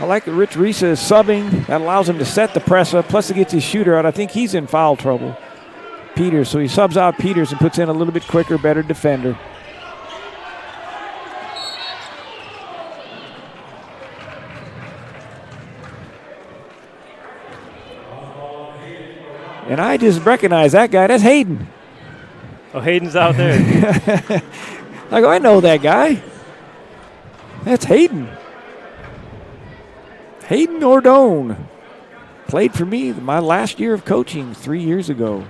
I like that Rich Risa is subbing. That allows him to set the press up, plus he gets his shooter out. I think he's in foul trouble, Peters. So he subs out Peters and puts in a little bit quicker, better defender. And I just recognize that guy. That's Hayden. Oh, Hayden's out there. I go, I know that guy. That's Hayden. Hayden Ordone. Played for me my last year of coaching 3 years ago.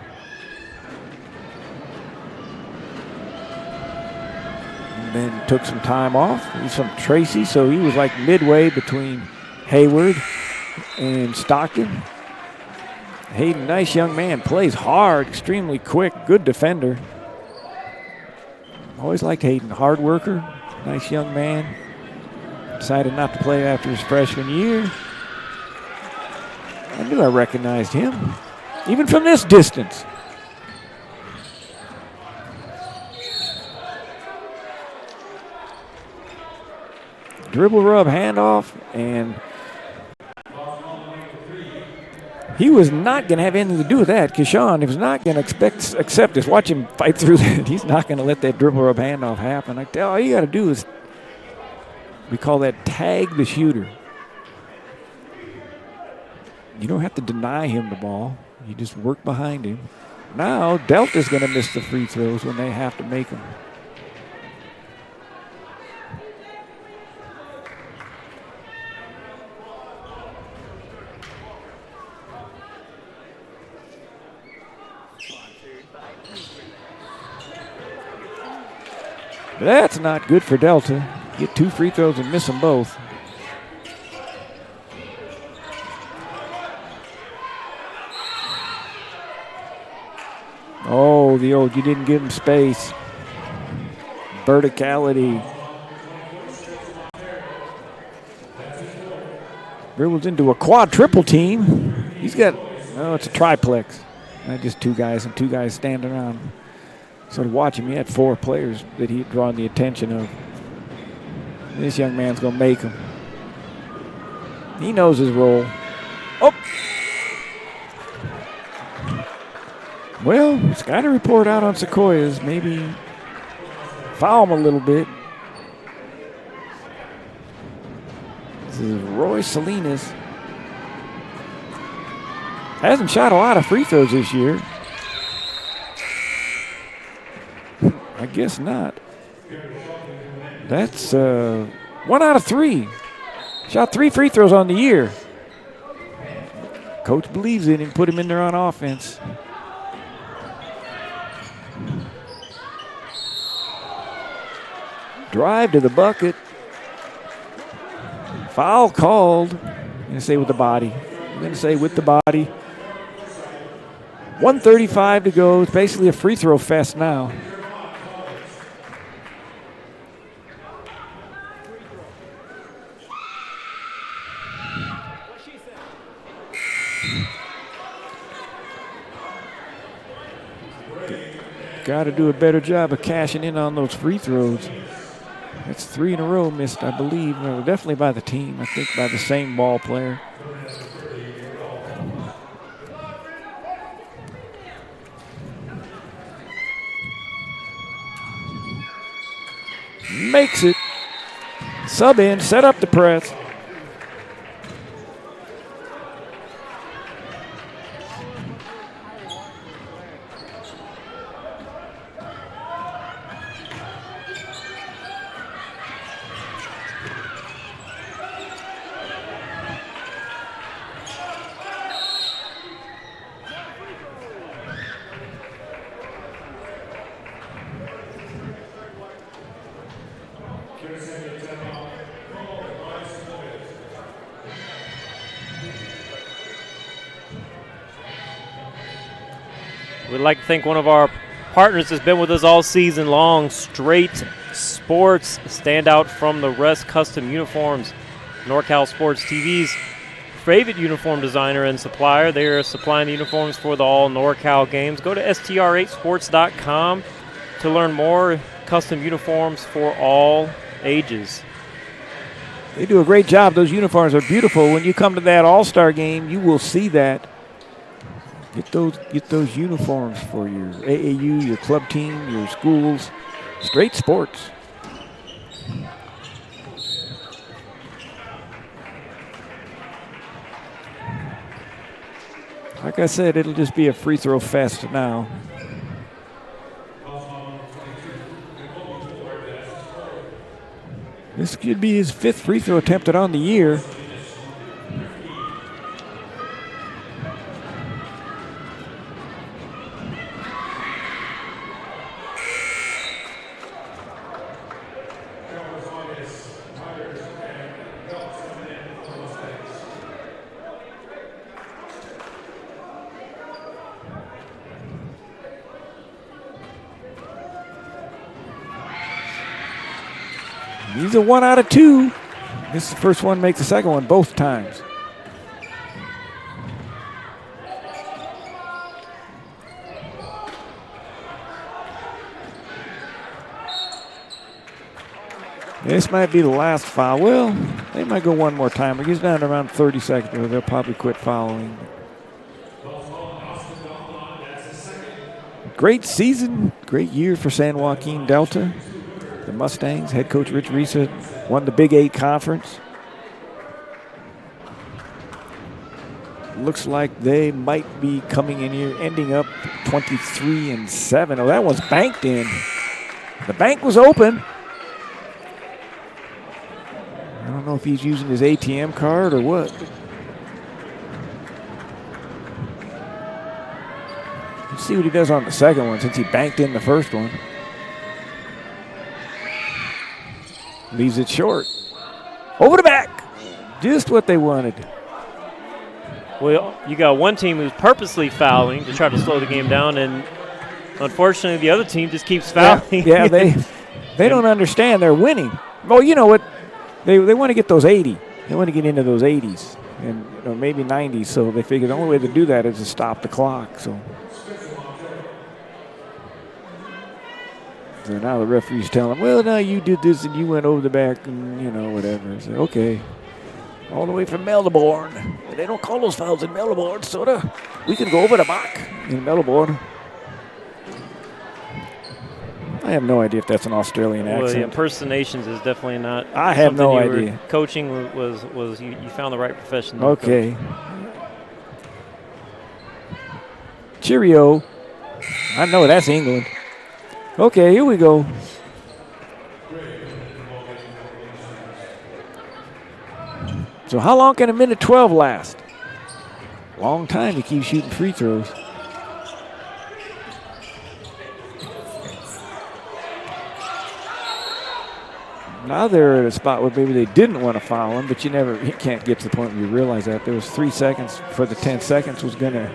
And then took some time off. He's from Tracy, so he was like midway between Hayward and Stockton. Hayden, nice young man, plays hard, extremely quick, good defender. Always liked Hayden, hard worker, nice young man. Decided not to play after his freshman year. I knew I recognized him, even from this distance. Dribble rub, handoff, and he was not going to have anything to do with that. Keyshawn was not going to accept this. Watch him fight through that. He's not going to let that dribble rub handoff happen. All you got to do is, we call that tag the shooter. You don't have to deny him the ball. You just work behind him. Now Delta's going to miss the free throws when they have to make them. That's not good for Delta. Get 2 free throws and miss them both. Oh, the old, you didn't give him space. Verticality. Dribbles into a quad-triple team. He's got, it's a triplex. Not just 2 guys and 2 guys standing around. Sort of watch him. He had 4 players that he had drawn the attention of. This young man's going to make them. He knows his role. Oh! Well, it's got to report out on Sequoias. Maybe foul him a little bit. This is Roy Salinas. Hasn't shot a lot of free throws this year. I guess not. That's 1 out of 3. Shot 3 free throws on the year. Coach believes in him, put him in there on offense. Drive to the bucket. Foul called. I'm going to say with the body. I'm going to say with the body. 1:35 to go. It's basically a free throw fest now. Got to do a better job of cashing in on those free throws. That's 3 in a row missed, I believe. No, definitely by the team. I think by the same ball player. Makes it. Sub in, set up the press. We'd like to thank one of our partners that's been with us all season long, Straight Sports, standout from the rest, custom uniforms, NorCal Sports TV's favorite uniform designer and supplier. They are supplying the uniforms for the all NorCal games. Go to str8sports.com to learn more. Custom uniforms for all ages. They do a great job. Those uniforms are beautiful. When you come to that All-Star game, you will see that. Get those uniforms for your AAU, your club team, your schools. Straight sports. Like I said, it'll just be a free throw fest now. This could be his 5th free throw attempted on the year. He's a 1 out of 2. This is the first one, make the second one both times. This might be the last foul. Well, they might go one more time. He's down to around 30 seconds. They'll probably quit fouling. Great season, great year for San Joaquin Delta. The Mustangs, head coach Rich Risa won the Big 8 conference. Looks like they might be coming in here, ending up 23-7. Oh, that one's banked in. The bank was open. I don't know if he's using his ATM card or what. Let's see what he does on the second one since he banked in the first one. Leaves it short. Over the back. Just what they wanted. Well, you got one team who's purposely fouling to try to slow the game down, and unfortunately the other team just keeps fouling. Yeah, they don't understand. They're winning. Well, you know what? They want to get those 80. They want to get into those 80s and maybe 90s, so they figure the only way to do that is to stop the clock. So now the referee's telling them, well, now you did this and you went over the back and, whatever. So, okay. All the way from Melbourne. They don't call those fouls in Melbourne, so we can go over the back in Melbourne. I have no idea if that's an Australian accent. Well, the impersonations is definitely not. I have no idea. Coaching was you found the right profession. Okay. Cheerio. I know that's England. Okay, here we go. So how long can a minute 12 last? Long time to keep shooting free throws. Now they're at a spot where maybe they didn't want to foul him, but you can't get to the point where you realize that. There was 3 seconds for the 10 seconds was going to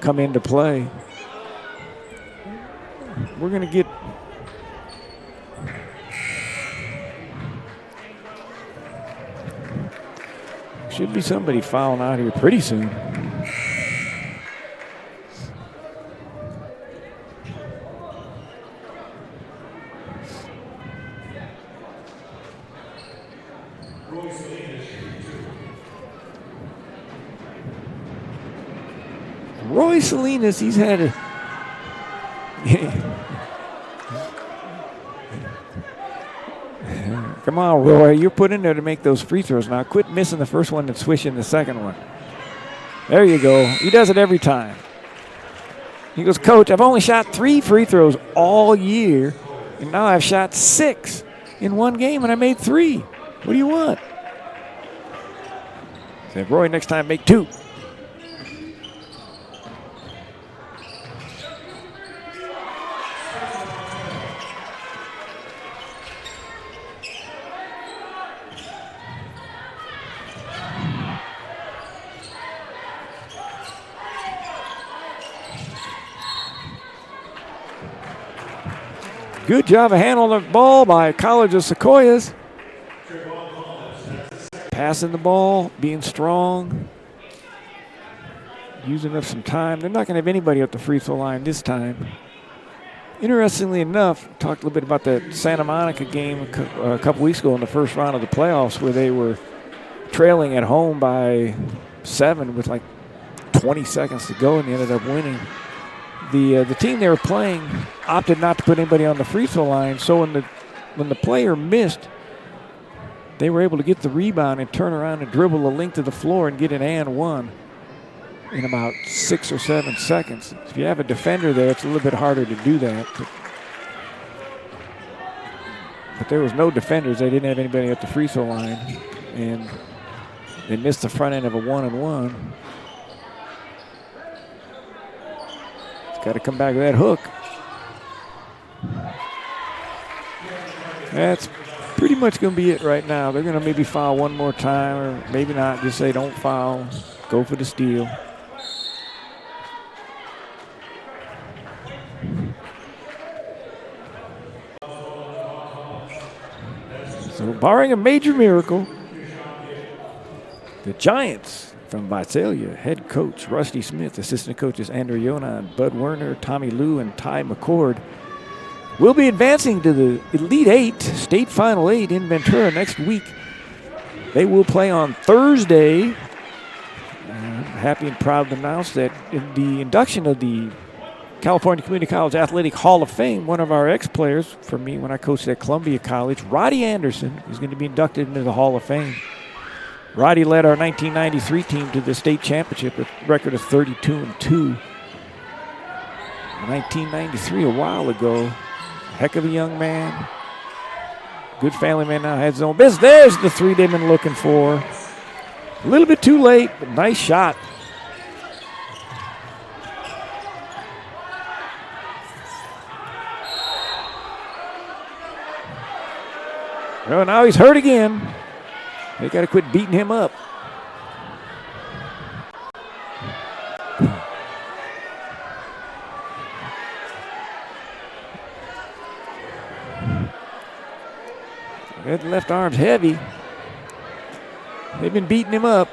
come into play. We're going to get should be somebody fouling out here pretty soon. Roy Salinas, he's had a come on, Roy, you're put in there to make those free throws now. Quit missing the first one and swishing the second one. There you go. He does it every time. He goes, Coach, I've only shot 3 free throws all year, and now I've shot 6 in one game, and I made 3. What do you want? I said, Roy, next time make 2. Good job of handling the ball by College of Sequoias. Passing the ball, being strong. using up some time. They're not going to have anybody at the free throw line this time. Interestingly enough, talked a little bit about that Santa Monica game a couple weeks ago in the first round of the playoffs where they were trailing at home by 7 with like 20 seconds to go, and they ended up winning. The team they were playing opted not to put anybody on the free throw line, so when the player missed, they were able to get the rebound and turn around and dribble the length of the floor and get an and one in about 6 or 7 seconds. If you have a defender there, it's a little bit harder to do that. But there was no defenders. They didn't have anybody at the free throw line, and they missed the front end of a 1-and-1. It's got to come back with that hook. That's pretty much going to be it right now. They're going to maybe foul one more time, or maybe not. Just say don't foul. Go for the steal. So barring a major miracle, the Giants from Visalia, head coach Rusty Smith, assistant coaches Andrew Yonan, Bud Werner, Tommy Lou, and Ty McCord will be advancing to the Elite Eight, State Final 8 in Ventura next week. They will play on Thursday. I'm happy and proud to announce that in the induction of the California Community College Athletic Hall of Fame, one of our ex-players for me when I coached at Columbia College, Roddy Anderson, is going to be inducted into the Hall of Fame. Roddy led our 1993 team to the state championship with a record of 32-2. 1993, a while ago. Heck of a young man. Good family man now, has his own business. There's the three they've been looking for. A little bit too late, but nice shot. Well, now he's hurt again. They got to quit beating him up. That left arm's heavy. They've been beating him up.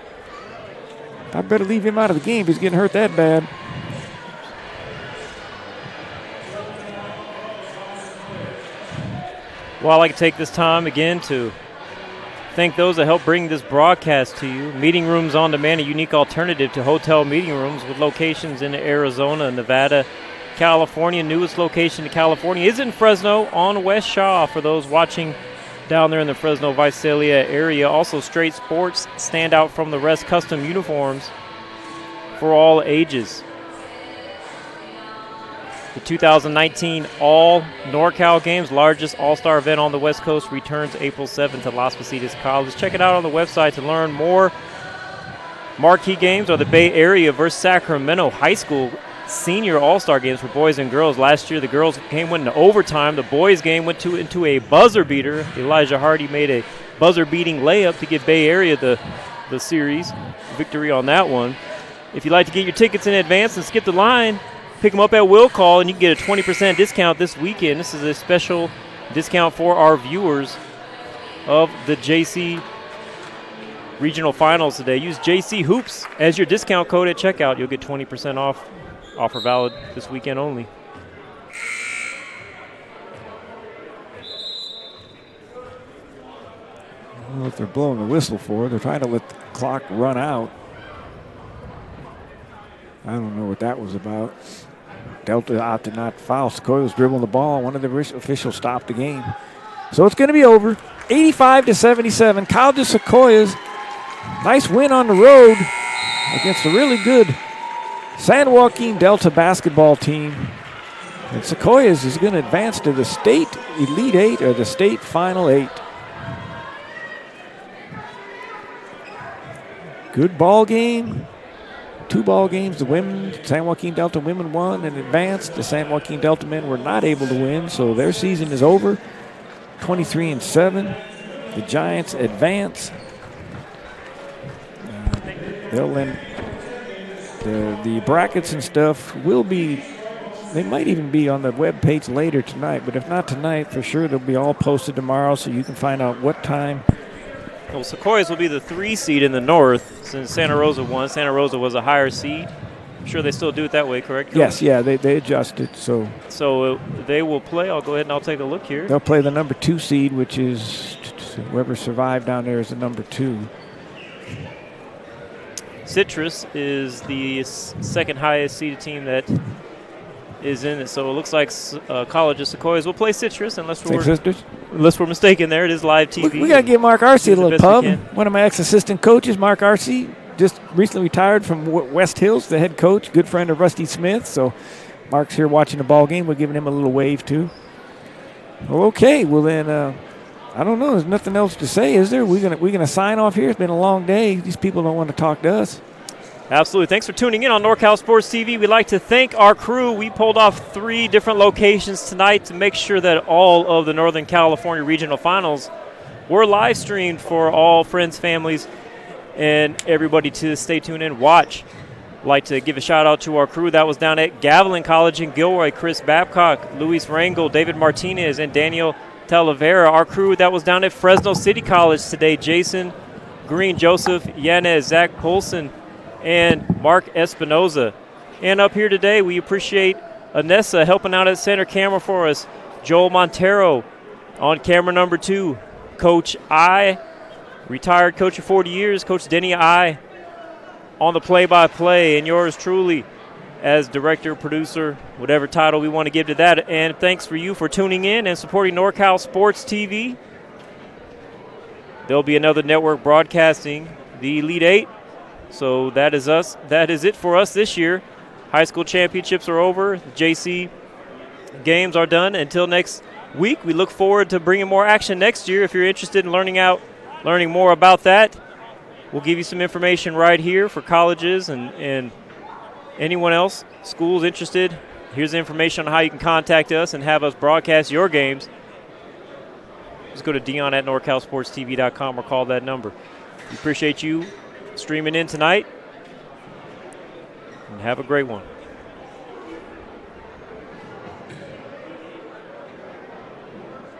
I better leave him out of the game if he's getting hurt that bad. Well, I'd like to take this time again to thank those that helped bring this broadcast to you. Meeting Rooms On Demand, a unique alternative to hotel meeting rooms with locations in Arizona, Nevada, California. Newest location to California is in Fresno on West Shaw for those watching down there in the Fresno Visalia area. Also, Straight Sports, stand out from the rest, custom uniforms for all ages. The 2019 All NorCal Games, largest all-star event on the West Coast, returns April 7th at Las Positas College. Check it out on the website to learn more. Marquee games are the Bay Area versus Sacramento High School senior all-star games for boys and girls. Last year, the girls' game went into overtime. The boys' game went into a buzzer beater. Elijah Hardy made a buzzer-beating layup to give Bay Area the series victory on that one. If you'd like to get your tickets in advance and skip the line, pick them up at Will Call, and you can get a 20% discount this weekend. This is a special discount for our viewers of the JC Regional Finals today. Use JC Hoops as your discount code at checkout. You'll get 20% off. Offer valid this weekend only. I don't know what they're blowing the whistle for. They're trying to let the clock run out. I don't know what that was about. Delta opted not to foul. Sequoias was dribbling the ball. One of the officials stopped the game. So it's going to be over. 85-77. College of Sequoias. Nice win on the road against a really good San Joaquin Delta basketball team. And Sequoias is going to advance to the state Elite Eight or the state Final 8. Good ball game. 2 ball games. The women, San Joaquin Delta women won and advanced. The San Joaquin Delta men were not able to win, so their season is over. 23-7. The Giants advance. They'll end the brackets and stuff will be, they might even be on the web page later tonight, but if not tonight, for sure they'll be all posted tomorrow so you can find out what time. Well, Sequoias will be the 3 seed in the north since Santa Rosa won. Santa Rosa was a higher seed. I'm sure they still do it that way, correct, Coach? Yes, yeah, they adjusted. So they will play. I'll go ahead and I'll take a look here. They'll play the number 2 seed, which is whoever survived down there is the number 2. Citrus is the second highest seeded team that is in it. So it looks like College of Sequoias will play Citrus unless we're mistaken there. It is live TV. We got to give Mark Arcee a little pub. We One of my ex-assistant coaches, Mark Arcee, just recently retired from West Hills, the head coach, good friend of Rusty Smith. So Mark's here watching the ball game. We're giving him a little wave too. Well, okay. Well then, I don't know. There's nothing else to say, is there? We're gonna sign off here. It's been a long day. These people don't want to talk to us. Absolutely. Thanks for tuning in on NorCal Sports TV. We'd like to thank our crew. We pulled off 3 different locations tonight to make sure that all of the Northern California Regional Finals were live streamed for all friends, families, and everybody to stay tuned in, watch. I'd like to give a shout out to our crew that was down at Gavilan College in Gilroy, Chris Babcock, Luis Rangel, David Martinez, and Daniel Talavera. Our crew that was down at Fresno City College today, Jason Green, Joseph Yanez, Zach Polson, and Mark Espinoza. And up here today, we appreciate Anessa helping out at center camera for us, Joel Montero on camera number 2, Coach I, retired coach of 40 years, Coach Denny I, on the play-by-play, and yours truly as director, producer, whatever title we want to give to that. And thanks for you for tuning in and supporting NorCal Sports TV. There'll be another network broadcasting the Elite 8. So that is us. That is it for us this year. High school championships are over. The JC games are done. Until next week, we look forward to bringing more action next year. If you're interested in learning more about that, we'll give you some information right here for colleges and anyone else, schools interested. Here's the information on how you can contact us and have us broadcast your games. Just go to dion@norcalsportstv.com or call that number. We appreciate you streaming in tonight, and have a great one.